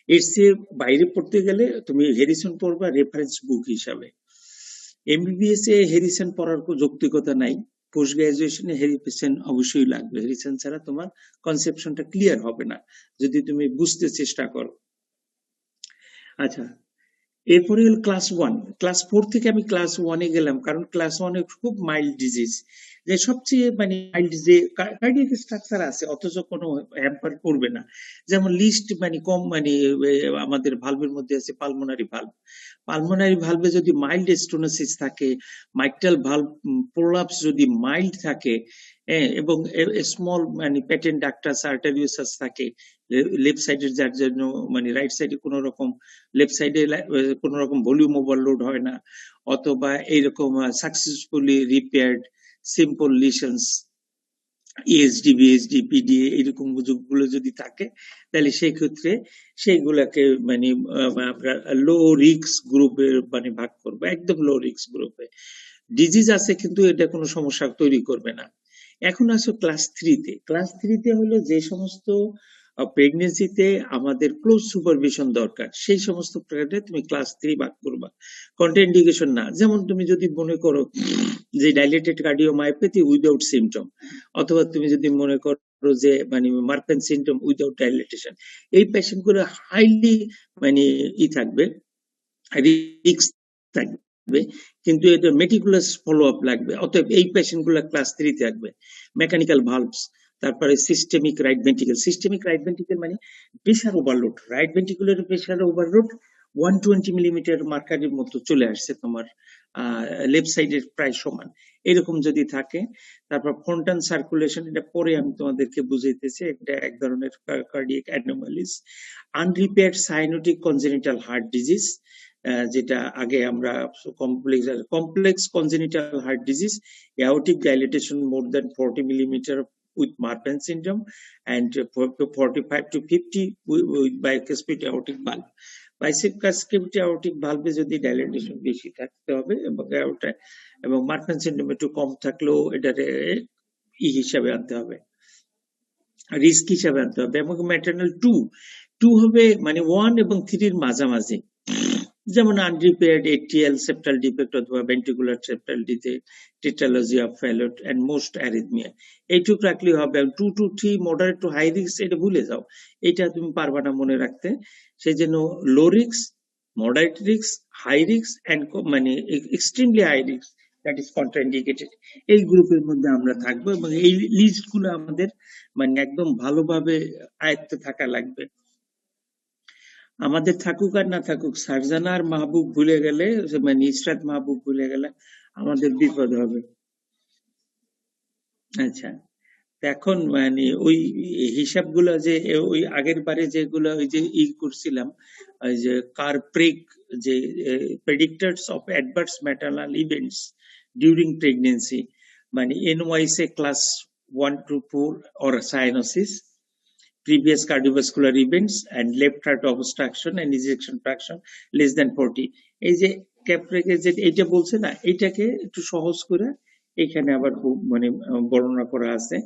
এর চেয়ে বাইরে পড়তে গেলে তুমি হ্যারিসন পড়বা রেফারেন্স বুক হিসাবে। এমবিবিএস এ হ্যারিসন পড়ার কোনো যৌক্তিকতা নাই, পোস্ট গ্রাজুয়েশনে হ্যারিসন অবশ্যই লাগবে, হ্যারিসন ছাড়া তোমার কনসেপশনটা ক্লিয়ার হবে না যদি তুমি বুঝতে চেষ্টা করো। আচ্ছা, এরপরে হলো ক্লাস 1। ক্লাস 4 থেকে আমি ক্লাস 1-এ গেলাম, কারণ ক্লাস 1-এ খুব মাইল্ড ডিজিজ, যে সবচেয়ে মানে মাইল্ড যে কার্ডিয়াক স্ট্রাকচার আছে অথচ কোনো হ্যাম্পার করবে না। যেমন লিস্ট মানে কম মানে আমাদের ভালভের মধ্যে আছে পালমোনারি ভালভ। পালমোনারি ভালভে যদি মাইল্ড স্টোনোসিস থাকে, মাইট্রাল ভালভ প্রোলাপস যদি মাইল্ড থাকে, এবং স্মল মানে প্যাটেন্ট ডাক্টাস আর্টারিওসাস থাকে লেফট সাইডের, যার জন্য মানে রাইট সাইডে কোনো রকম লেফট সাইডে কোনো রকম ভলিউম ওভারলোড হয় না, অথবা এইরকম successfully repaired simple লিশনস ESD BSD PDA এরকম গুলো যদি থাকে, তাহলে সেই ক্ষেত্রে সেইগুলাকে মানে আমরা লো রিস্ক গ্রুপে মানে ভাগ করবো, একদম লো রিস্ক গ্রুপে। ডিজিজ আছে কিন্তু এটা কোনো সমস্যা তৈরি করবে না। এখন আসো ক্লাস 3-তে। ক্লাস 3-তে হলো যে সমস্ত প্রেগনেন্সিতে আমাদের ক্লোজ সুপারভিশন দরকার, সেই সমস্ত প্রেগনেন্সি তুমি ক্লাস 3 ভাগ করবা, কন্ট্রাইন্ডিকেশন না। যেমন তুমি যদি মনে করো যে ডাইলেটেড কার্ডিওমায়োপ্যাথি উইদাউট সিমটম, অথবা তুমি যদি মনে করো যে মানে মার্ফেন সিমটম উইদাউট ডাইলেটেশন, এই পেশেন্ট গুলো হাইলি মানে থাকবে, রিস্ক থাকবে, কিন্তু এটা মেটিকুলাস ফলো আপ লাগবে। অতএব এই পেশেন্ট গুলো ক্লাস 3 থাকবে। মেকানিক্যাল ভালভস, তারপরে systemic right ventricle. Systemic right ventricle মানে pressure overload, right ventricular pressure overload 120 millimetre মার্কারের মতো চলে আসছে তোমার লেফট সাইডের প্রায় সমান, এরকম যদি থাকে। তারপর ফন্টান সার্কুলেশন, এটা পরে আমি তোমাদেরকে বুঝাইতেছি, এটা এক ধরনের cardiac anomalies. Unrepaired cyanotic congenital heart disease, যেটা আগে আমরা complex congenital heart disease, aortic dilatation more than 40 millimeter with Marfan syndrome, and 45 to 50 with bicuspid aortic valve. Bicuspid aortic valve যদি ডাইলেটেশন বেশি থাকতে হবে এবং মার্ফান সিনড্রোম একটু কম থাকলেও এটারে হিসাবে আনতে হবে, রিস্ক হিসাবে আনতে হবে। এবং ম্যাটারনাল 2 হবে মানে 1 এবং 3-র মাঝামাঝি, যেমন আনরিপেয়ার্ড এটিএল সেপ্টাল ডিফেক্ট অথবা ventricular septal tetralogy of Fallot and most arrhythmia, এইটুকু রাখলে হবে। 2 to 3 moderate to high risk, এটা ভুলে যাও, এটা তুমি পারবা না মনে রাখতে। সেই জন্য low risk, moderate risk, high risk and মানে extremely high risk, that is contraindicated, এই গ্রুপের মধ্যে আমরা থাকবো। এবং এই লিস্ট গুলো আমাদের মানে একদম ভালোভাবে আয়ত্তে থাকা লাগবে। আমাদের থাকুক আর না থাকুক, সারজানা আর মাহবুব ভুলে গেলে মানে ইসরাত মাহবুব ভুলে গেলে আমাদের বিপদ হবে। আচ্ছা, এখন মানে ওই হিসাবগুলো যে ওই আগের বারে যেগুলো ওই যে করছিলাম, ওই যে কারপ্রিক যে predictors of adverse maternal events during pregnancy, মানে NYSA class 1 to 4 or cyanosis, previous cardiovascular events, and left heart obstruction and ejection fraction less than 40. এই যে ক্যাপ্রিক যে এইটা বলছে না, এটাকে একটু সহজ করে এখানে আবার খুব মানে বর্ণনা করা আছে,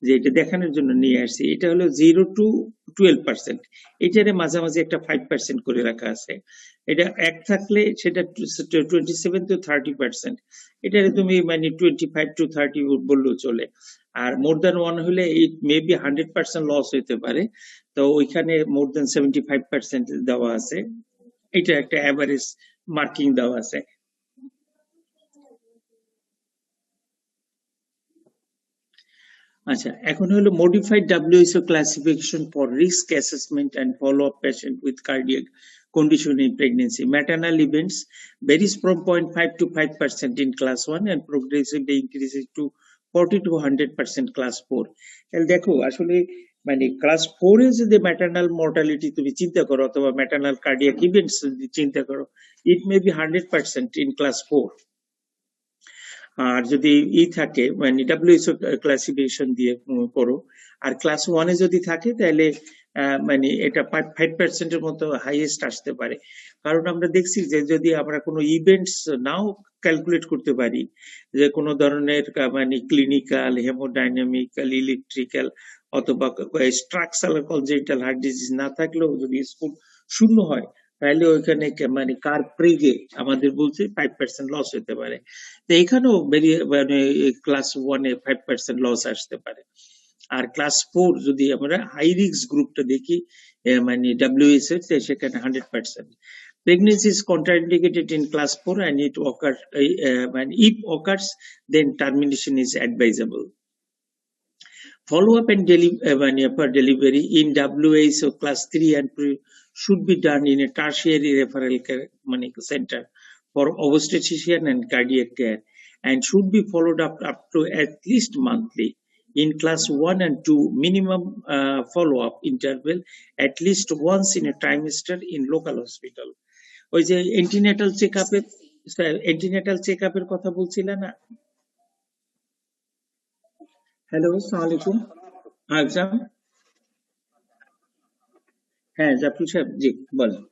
যে এটা দেখানোর জন্য নিয়ে আসছি। এটা হলো 0 to 12%, এটারে মাঝামাঝি একটা 5% করে রাখা আছে। এটা 1 থাকলে সেটা 27 to 30%, এটারে তুমি মানে 25 to 30 বললেও চলে। আর মোর দ্যান 1 হলে ইট মে বি 100% লস হইতে পারে, তো ওইখানে মোর দ্যান 75% দেওয়া আছে, এটা একটা অ্যাভারেজ মার্কিং দেওয়া আছে। আচ্ছা, এখন হলো modified WHO classification for risk assessment and follow up patient with cardiac condition in pregnancy. Maternal events varies from 0.5 to 5% in class 1 and progressively increases to 40 to 100% class 4. তাহলে দেখো আসলে মানে ক্লাস 4 এ যদি ম্যাটারনাল মর্টালিটি তুমি চিন্তা করো অথবা maternal cardiac events যদি চিন্তা করো, ইট মে বি 100% ইন ক্লাস 4। আর যদি থাকে মানে WHO ক্লাসিফিকেশন দিয়ে করো, আর ক্লাস 1 এ যদি থাকে তাহলে মানে এটা 5% এর মতো হাইয়েস্ট আসতে পারে। কারণ আমরা দেখছি যে যদি আমরা কোনো ইভেন্টস নাও ক্যালকুলেট করতে পারি, যে কোনো ধরনের মানে ক্লিনিক্যাল, হেমোডাইনামিক্যাল, ইলেকট্রিক্যাল অথবা স্ট্রাকচারাল কনজেনিটাল হার্ট ডিজিজ না থাকলেও যদি স্কোর শূন্য হয়, তাহলে ওইখানে মানে কার প্রেগে আমাদের বলছে 5% লস হতে পারে। তো এখানেও মানে ক্লাস 1 এ 5% লস আসতে পারে। আর ক্লাস 4 যদি আমরা হাই রিস্ক গ্রুপটা দেখি, মানে WHO সেখানে 100%। Pregnancy is contraindicated in class 4 and it occurs, when if occurs, then termination is advisable. Follow-up and for delivery in WHO class 3 and should be done in a tertiary referral care center for obstetrician and cardiac care, and should be followed up to at least monthly. In class 1 and 2, minimum follow-up interval at least once in a trimester in local hospital. ওই যে antenatal চেকআপের কথা বলছিলেন না? Hello, আসসালামু আলাইকুম। হ্যাঁ, জাফর সাহেব, জি বলেন।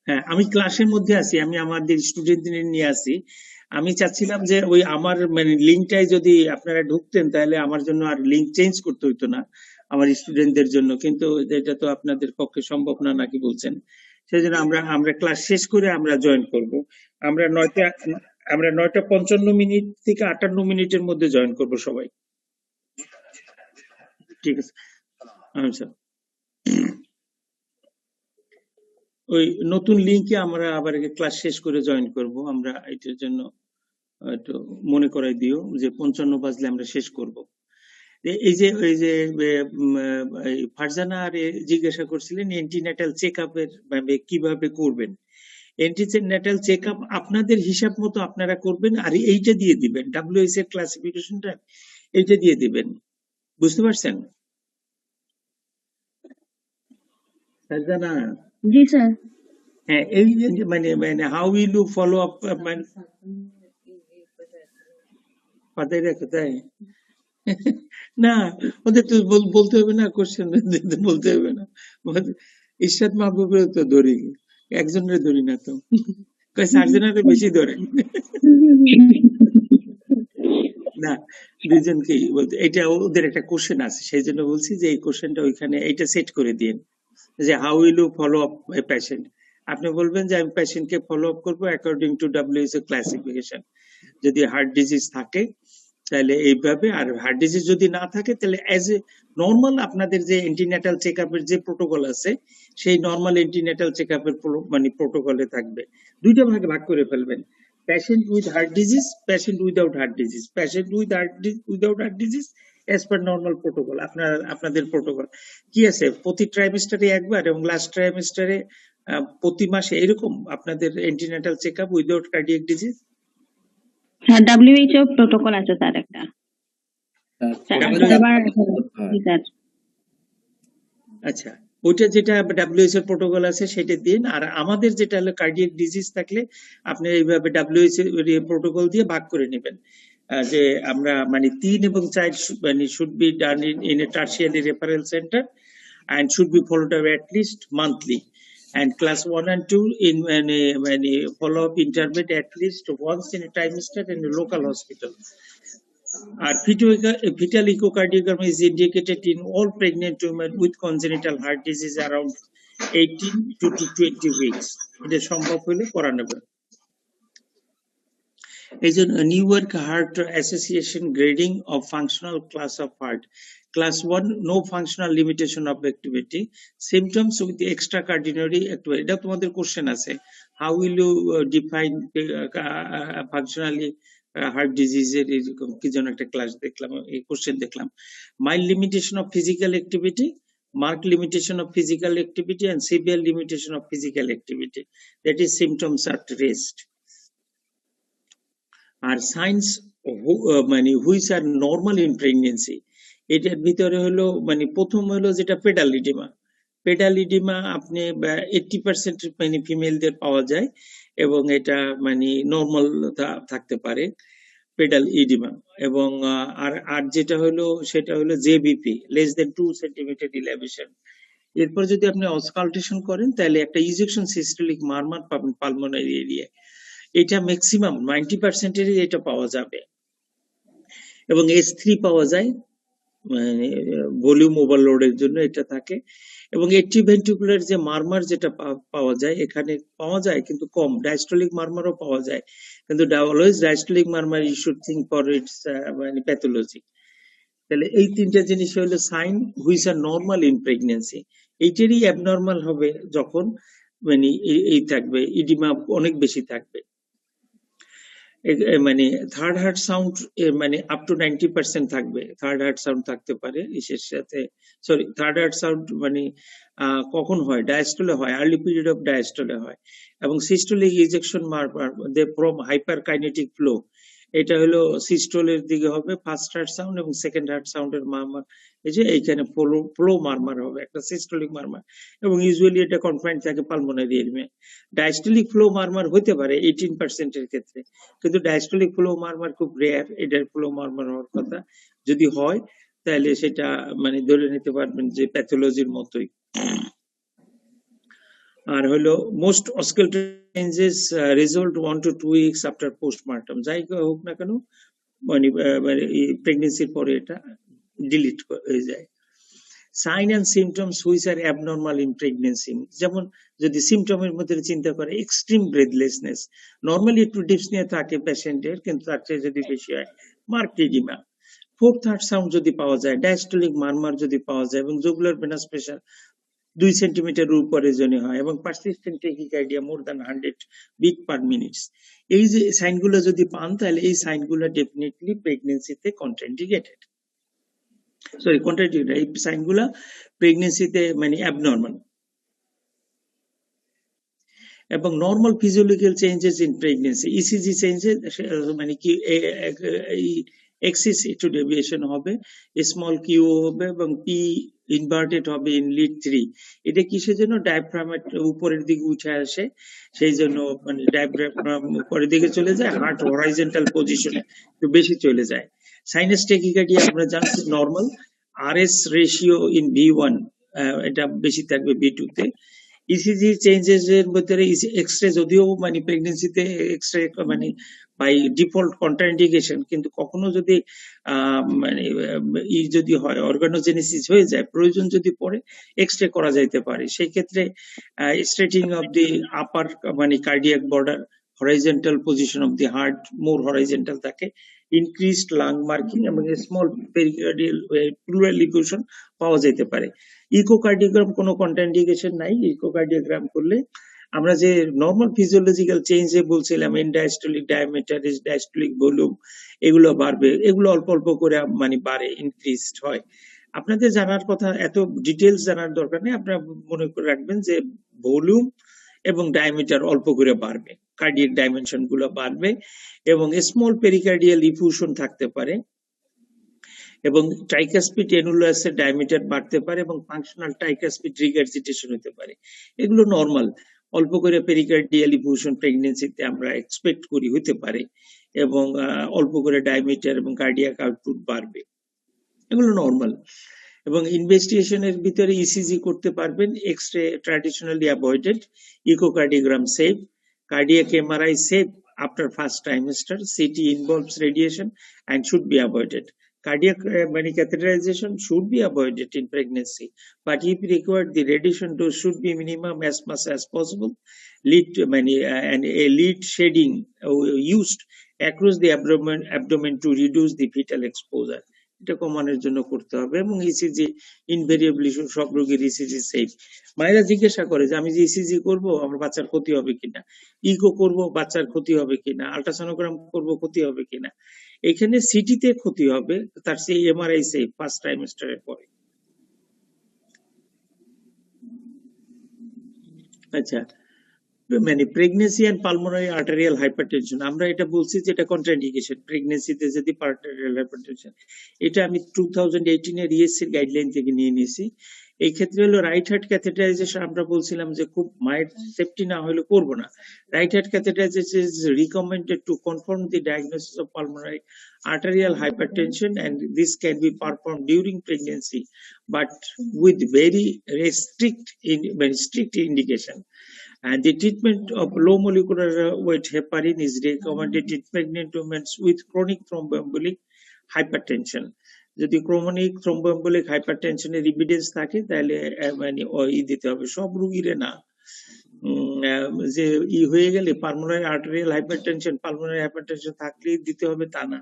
হ্যাঁ, আমি ক্লাসের মধ্যে আছি, আমি আমাদের স্টুডেন্টদের নিয়ে আছি। আমি চাচ্ছিলাম যে ওই আমার মানে লিঙ্কটাই যদি আপনারা ঢুকতেন, তাহলে আমার জন্য আর লিঙ্ক চেঞ্জ করতে হইতো না আমার স্টুডেন্টদের জন্য, কিন্তু এটা তো আপনাদের পক্ষে সম্ভব না, নাকি বলছেন? সেজন্য আমরা ক্লাস শেষ করে আমরা জয়েন করব। আমরা 9:55 থেকে 58 মিনিটের মধ্যে জয়েন করব সবাই। ঠিক আছে, আচ্ছা। ওই নতুন লিঙ্কে আমরা আবার ক্লাস শেষ করে জয়েন করব। আমরা এটার জন্য একটু মনে করাই দিও যে 55 বাজলে আমরা শেষ করব। এই যে ফারজানা আর জিজ্ঞাসা করছিলেন এন্টিনেটাল চেকআপের কিভাবে করবেন। এন্টিনেটাল চেকআপ আপনাদের হিসাব মতো আপনারা করবেন, আর এইটা দিয়ে দিবেন, WHO এর ক্লাসিফিকেশনটা এইটা দিয়ে দিবেন। বুঝতে পারছেন ফারজানা? জি স্যার। হ্যাঁ, এই মানে how will you follow up, মানে পাতায় রাখো তাই না, ওদের তো বলতে হবে না, কোশ্চেন বলতে হবে না। ইরশাদ মাহবুবের তো ধরি, একজনের ধরি না তো, সার্জনারে বেশি ধরে না, দুজনকেই বলতে। এটা ওদের একটা কোশ্চেন আছে, সেই জন্য বলছি যে এই কোশ্চেনটা ওইখানে এইটা সেট করে দিন, যে how will you follow up a patient. আপনি বলবেন যে আমি পেশেন্টকে ফলো আপ করবো অ্যাকর্ডিং টু WHO ক্লাসিফিকেশন। যদি হার্ট ডিজিজ থাকে তাহলে এইভাবে, আর হার্ট ডিজিজ যদি না থাকে তাহলে অ্যাজ এ নর্মাল আপনাদের যে এন্টিনেটাল চেকআপের যে প্রোটোকল আছে, সেই নর্মাল এন্টিনেটাল চেকআপের মানে প্রোটোকলে থাকবে। দুইটা ভাগে ভাগ করে ফেলবেন, patient with heart disease, patient without heart disease. Patient without heart disease as per normal protocol. আপনাদের প্রোটোকল কি আছে, প্রতি ট্রাইমেস্টারে একবার এবং লাস্ট ট্রাইমেস্টারে প্রতি মাসে, এরকম আপনাদের antenatal checkup without cardiac disease. হ্যাঁ, WHO প্রোটোকল আছে স্যার একটা। আচ্ছা, ওইটা যেটা WHO প্রোটোকল আছে সেটা দিন। আর আমাদের যেটা হলো কার্ডিয়াক ডিজিজ থাকলে আপনি এইভাবে WHO প্রোটোকল দিয়ে ভাগ করে নেবেন, যে আমরা মানে 3 এবং 4 মানে should be done in a tertiary referral centre and should be followed up at least monthly, and class 1 and 2 in follow-up interval at least once in a trimester in a local hospital. Our fetal echocardiogram is indicated in all pregnant women with congenital heart disease around 18 to 20 weeks. It is সম্ভব হলে করা নেবে। Is a Newark Heart Association grading of functional class of heart. Class 1, no functional limitation of activity. Symptoms with the extracoordinary activity. এটা তোমাদের question আছে, how will you define functionally heart disease এর এরকম কি যেন একটা ক্লাস দেখলাম, এই কোশ্চেন দেখলাম। Mild limitation of physical activity, marked limitation of physical activity, and severe limitation of physical activity. That is symptoms at rest. আর সাইন্স মানে which are normal in pregnancy, এটার ভিতরে হলো মানে প্রথম হলো যেটা পেডালিডিমা। পেডালিডিমা আপনি 80% মানে ফিমেলদের পাওয়া যায় এবং এটা মানে নর্মাল থাকতে পারে। পেডাল ইডিমা, এবং আর যেটা হলো সেটা হলো জেবিপি, লেস দেন 2 সেন্টিমিটার ইলেভেশন। এরপর যদি আপনি অসকাল্টেশন করেন তাহলে একটা ইজেকশন সিস্টোলিক মারমার পাবেন পালমোনারি এরিয়ায়। এটা ম্যাক্সিমাম 90%-এরই এটা পাওয়া যাবে, এবং S3 পাওয়া যায়, মানে ভলিউম ওভারলোডের জন্য এটা থাকে। এবং এট্রিভেন্ট্রিকুলার যে মারমার যেটা পাওয়া যায় এখানে পাওয়া যায় কিন্তু কম, ডায়াস্টলিক মারমারও পাওয়া যায়, কিন্তু always diastolic murmur you should think for its মানে প্যাথোলজি। তাহলে এই তিনটা জিনিস হলো sign which are normal in pregnancy. এইটারই অ্যাবনর্মাল হবে যখন মানে এই থাকবে, ইডিমা অনেক বেশি থাকবে। মানে থার্ড হার্ট সাউন্ড মানে আপ টু 90% থাকবে, থার্ড হার্ট সাউন্ড থাকতে পারে ইসের সাথে। সরি, থার্ড হার্ট সাউন্ড মানে কখন হয়? ডায়াস্টলে হয়, আর্লি পিরিয়ড অফ ডায়াস্টলে হয়। এবং systolic ejection murmur from hyperkinetic flow, এটা হলো সিস্টোলের দিকে হবে ফার্স্ট হার্ট সাউন্ড, এবং সেকেন্ড হার্ট সাউন্ডের মারমার এই যে এইখানে ফ্লো মারমার হবে একটা সিস্টোলিক মারমার, এবং ইউজুয়ালি এটা কনফাইন্ড থাকে পালমোনারি এরিয়ায়। ডায়াস্টলিক ফ্লো মারমার হতে পারে 18% এর ক্ষেত্রে, কিন্তু ডায়াস্টলিক ফ্লো মারমার খুব রেয়ার, এটার ফ্লো মারমার হওয়ার কথা। যদি হয় তাহলে সেটা মানে ধরে নিতে পারবেন যে প্যাথোলজির মতোই। আর হলো most auscultation changes result 1 to 2 weeks after postmortem, যাই হোক না কেন মানে প্রেগনেন্সির পরে এটা ডিলিট হয়ে যায়। Sign and symptoms which are abnormal in pregnancy, যেমন যদি সিমটমের মধ্যে চিন্তা করে এক্সট্রিম ব্রেথলেসনেস, নর্মালি একটু ডিপসনিয়া থাকে পেশেন্টের, কিন্তু তার চেয়ে যদি বেশি হয়, marked edema, fourth heart sound যদি পাওয়া যায়, ডায়াস্টলিক মারমার যদি পাওয়া যায়, এবং জুগুলার ভেনাস প্রেশার 2 সেন্টিমিটার উপরে জনে হয়, এবং persistent tachycardia more than 100 beat per minutes, এই যে সাইনগুলো যদি পান তাহলে এই সাইনগুলো ডেফিনেটলি প্রেগনেন্সিতে কন্ট্রাইন্ডিকেটেড, সরি কন্ট্রাইন্ডিকেটেড, এই সাইনগুলো প্রেগনেন্সিতে মানে অ্যাবনর্মাল। এবং normal physiological changes in pregnancy, ECG changes মানে কি এক্সিস একটু ডেভিয়েশন হবে, স্মল কিউ হবে, এবং পি ইনভার্টেড হবে ইন লিড 3। এটা কিসের জন্য? ডায়াফ্রামের উপরের দিকে উঠে আসে, সেই জন্য মানে ডায়াফ্রাম উপরের দিকে চলে যায়, হার্ট হরাইজন্টাল পজিশনে একটু বেশি চলে যায়। সাইনাস টেকিকার্ডিয়া আমরা জানছি normal, RS ratio in V1 এটা বেশি থাকবে V2 তে। ইসিজি চেঞ্জেস এর মধ্যে এক্সরে, যদিও মানে প্রেগনেন্সিতে এক্সরে মানে বাই ডিফল্ট কন্ট্রাইন্ডিকেশন, কিন্তু কখনো যদি মানে যদি হয় অর্গানোজেনেসিস হয়ে যায়, প্রয়োজন যদি পড়ে এক্সরে করা যাইতে পারে, সেই ক্ষেত্রে স্ট্রেটিং অফ দি আপার মানে cardiac border, horizontal position of the heart more horizontal থাকে, ইনক্রিজড লাং মার্কিং, এবং স্মল পেরিকার্ডিয়াল প্লুরাল লিকুশন পাওয়া যেতে পারে। ইকোকার্ডিওগ্রাম কোনো কন্ট্রাইন্ডিকেশন নাই, ইকোকার্ডিওগ্রাম করলে আমরা যে নর্মাল ফিজিওলজিক্যাল চেঞ্জে বলছিলাম, in diastolic diameter, diastolic volume, এগুলো বাড়বে, এগুলো অল্প অল্প করে মানে বাড়ে, ইনক্রিজড হয়। আপনাদের জানার কথা, এত ডিটেলস জানার দরকার নেই, আপনারা মনে করে রাখবেন যে ভলিউম এবং ডায়ামিটার অল্প করে বাড়বে, কার্ডিয়াক ডাইমেনশন গুলো বাড়বে, এবং স্মল পেরিকার্ডিয়াল ইফিউশন থাকতে পারে, এবং ট্রাইকাসপিড অ্যানুলাসের ডায়ামিটার বাড়তে পারে, এবং ফাংশনাল ট্রাইকাসপিড রিগার্জিটেশন হতে পারে। এগুলো নর্মাল, অল্প করে পেরিকার্ডিয়াল ইফিউশন প্রেগনেন্সিতে আমরা এক্সপেক্ট করি হতে পারে, এবং অল্প করে ডায়ামিটার এবং কার্ডিয়াক আউটপুট বাড়বে, এগুলো নর্মাল। এবং ইনভেস্টিগেশনের ভিতরে ইসিজি করতে পারবেন, X ray traditionally avoided, echocardiogram safe, cardiac MRI safe after first trimester, CT involves radiation and should be avoided. Cardiac catheterization should be avoided in pregnancy, but if required, the radiation dose should be minimum as much as possible. And a lead shading used across the abdomen to reduce the fetal exposure. এটা কমানোর জন্য করতে হবে, এবং ECG invariably সব রোগীর ECG safe. মায়েরা জিজ্ঞাসা করে যে আমি যে ইসিজি করব আমার বাচ্চার ক্ষতি হবে কিনা, ইকো করব বাচ্চার ক্ষতি হবে কিনা, আল্ট্রাসোনোগ্রাম করব ক্ষতি হবে কিনা। এখানে সিটিতে ক্ষতি হবে, তার সেই এমআরআই সেফ ফার্স্ট ট্রাইমেস্টারের পরে। আচ্ছা, মানে pregnancy and pulmonary arterial hypertension, আমরা এটা বলছি যে এটা কন্ট্রাইন্ডিকেশন প্রেগনেন্সিতে যদি আর্টেরিয়াল হাইপারটেনশন, এটা আমি 2018 এর ইএসসি গাইডলাইন থেকে নিয়ে নিয়েছি। এই ক্ষেত্রে হলো রাইট হার্ট ক্যাথেটারাইজেশন আমরা বলছিলাম যে খুব মায়ের সেফটি না হলে করবো না। Right heart catheterization is recommended to confirm the diagnosis of pulmonary arterial hypertension, and this can be performed during pregnancy but with very strict indication. And the treatment of low molecular weight heparin is recommended in pregnant women with chronic thromboembolic hypertension. যদি chronic থ্রম্বোএম্বোলিক হাইপারটেনশনের evidence থাকে তাহলে মানে ওই দিতে হবে, সব রোগীরে না। যে হয়ে গেলে পালমোনারি আর্টেরিয়াল হাইপারটেনশন থাকলেই দিতে হবে তা না।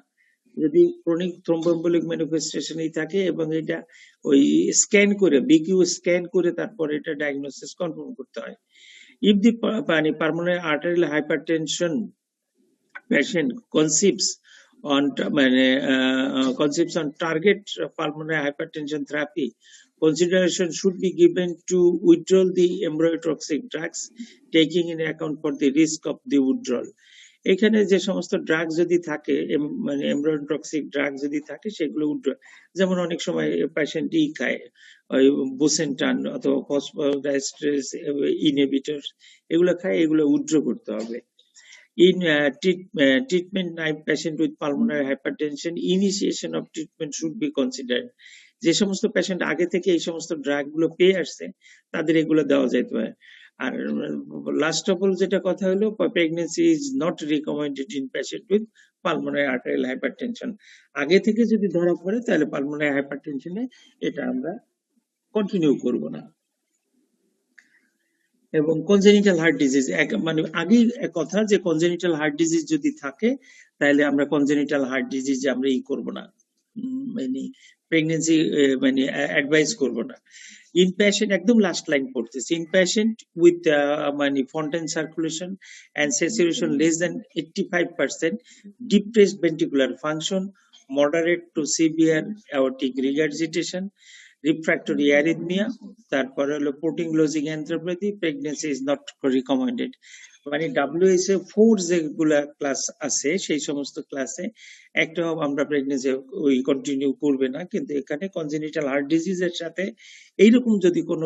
যদি ক্রনিক থ্রম্বোএম্বোলিক ম্যানিফেস্টেশনই থাকে এবং এটা ওই স্ক্যান করে বিকিউ স্ক্যান করে তারপর এটা ডায়াগনোসিস কনফার্ম করতে হয়। If the pulmonary arterial hypertension patient conceives on target pulmonary hypertension therapy, consideration should be given to withdraw the embryotoxic drugs, taking in account for the risk of the withdrawal. এখানে যে সমস্ত drug যদি থাকে মানে এমব্রায়োটক্সিক drug যদি থাকে সেগুলো যেমন অনেক সময় পেশেন্ট খায় ওই বুসেন্টান অথবা ফসফোডাইএস্টারেজ ইনহিবিটর, এগুলো খায়, এগুলো উইথড্র করতে হবে। In treatment naive patient with pulmonary hypertension, initiation of treatment should be considered. যে সমস্ত পেশেন্ট আগে থেকে এই সমস্ত ড্রাগ গুলো পেয়ে আসছে তাদের এগুলো দেওয়া যেতে পারে। আর লাস্ট অফ অল যেটা কথা হলো, pregnancy is not recommended in patient with pulmonary arterial hypertension. আগে থেকে যদি ধরা পড়ে তাহলে পালমোনারি হাইপারটেনশনে এটা আমরা কন্টিনিউ করব না। এবং কনজেনিটাল হার্ট ডিজিজ মানে আগেই কথা যে কনজেনিটাল হার্ট ডিজিজ যদি থাকে তাহলে আমরা কনজেনিটাল হার্ট ডিজিজ আমরা করব না, মানে প্রেগনেন্সি মানে অ্যাডভাইস করব না। ইন পেশেন্ট একদম লাস্ট লাইন পড়তেছে, ইন পেশেন্ট উইথ মানে Fontan circulation and saturation less than 85%, depressed ventricular function, moderate to severe aortic regurgitation, refractory arrhythmia, তারপরে হলো protein-losing angiopathy, pregnancy is not recommended. মানে WHO 4 যেগুলা class আছে সেই সমস্ত ক্লাসে একটাও আমরা প্রেগনেন্সি ওই কন্টিনিউ করবে না, কিন্তু এখানে কনজেনিটাল হার্ট ডিজিজের সাথে এইরকম যদি কোনো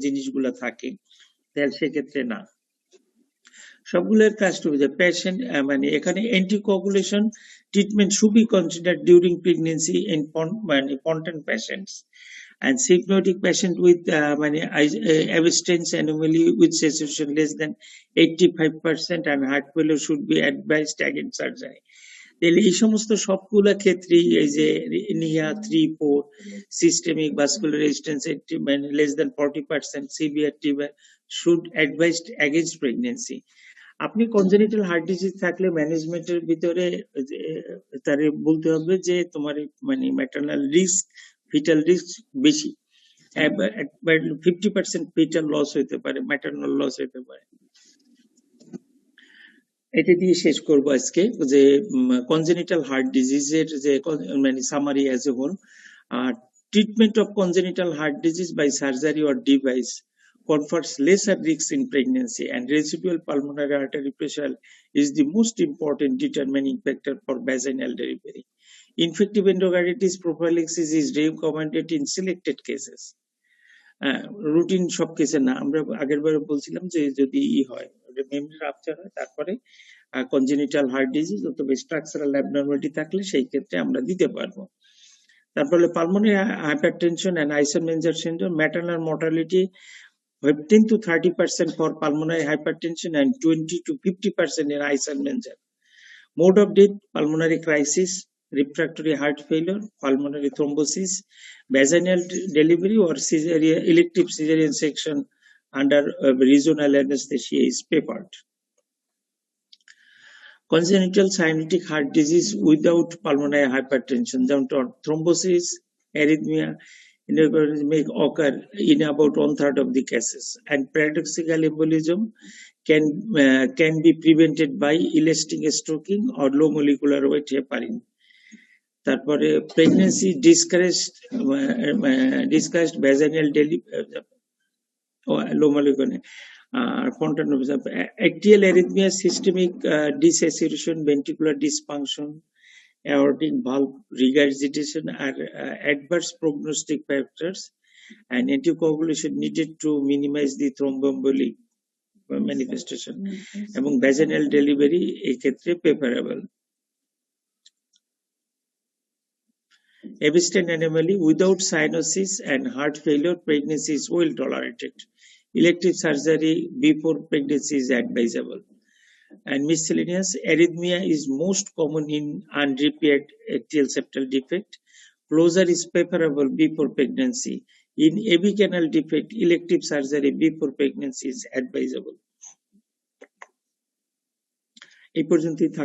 জিনিসগুলো থাকে তাহলে সেক্ষেত্রে না। সবগুলোর কাজ টু দ্য পেশেন্ট মানে এখানে anticoagulation treatment should be considered during pregnancy in মানে পন্টেন্ট patients and symptomatic patient with abstinence anomaly with saturation less than 85% and heart failure should be advised against surgery. তাহলে এই সমস্ত সবগুলো ক্ষেত্রেই এই যে নিয়া 3-4 সিস্টেমিক ভাস্কুলার রেজিস্ট্যান্স মানে less than 40%, severe tuber should advised against pregnancy. আপনি কনজেনিটাল হার্ট ডিজিজ থাকলে ম্যানেজমেন্টের ভিতরে তারে বলতে হবে যে তোমার মানে ম্যাটারনাল রিস্ক, ফিটাল রিস্ক বেশি, 50% ফিটাল লস হইতে পারে, ম্যাটারনাল লস হইতে পারে। এটা দিয়ে শেষ করবো আজকে যে কনজেনিটাল হার্ট ডিজিজের যে মানে summary as a whole. Treatment of congenital heart disease by surgery or device confers lesser risks in pregnancy, and residual pulmonary artery pressure is the most important determining factor for vaginal delivery. Infective endocarditis prophylaxis is recommended in selected cases. Routine সব কেসে না, আমরা আগের বারে বলছিলাম যে যদি হয় মেমরি রাপচার হয় তারপরে কনজেনিটাল হার্ট ডিজিজ অথবা স্ট্রাকচারাল অ্যাবনরমালিটি থাকলে সেই ক্ষেত্রে আমরা দিতে পারবো। তারপরে pulmonary hypertension and Eisenmenger syndrome, maternal mortality 15 to 30% for pulmonary hypertension and 20 to 50% in Eisenmenger. Mode of death: pulmonary crisis, refractory heart failure, pulmonary thrombosis, vaginal delivery or elective cesarean section under regional anesthesia is preferred. Congenital cyanotic heart disease without pulmonary hypertension, thrombosis, arrhythmia, may occur in about 1/3 of the cases, and paradoxical embolism can be prevented by elastic stroking or low molecular weight heparin. তারপরে pregnancy discussed vaginal delivery, low molecular atrial arrhythmia, systemic desaturation, ventricular dysfunction, aortic valve regurgitation are adverse prognostic factors and anticoagulation needed to minimize the thromboembolic manifestation এবং vaginal delivery এই ক্ষেত্রে preferable. Ebstein anomaly without cyanosis and heart failure, pregnancy is well tolerated. Elective surgery before pregnancy is advisable. And miscellaneous arrhythmia is most common in unrepaired atrial septal defect. Closure is preferable before pregnancy. In AV canal defect, elective surgery before pregnancy is advisable. এই পর্যন্তই থাক।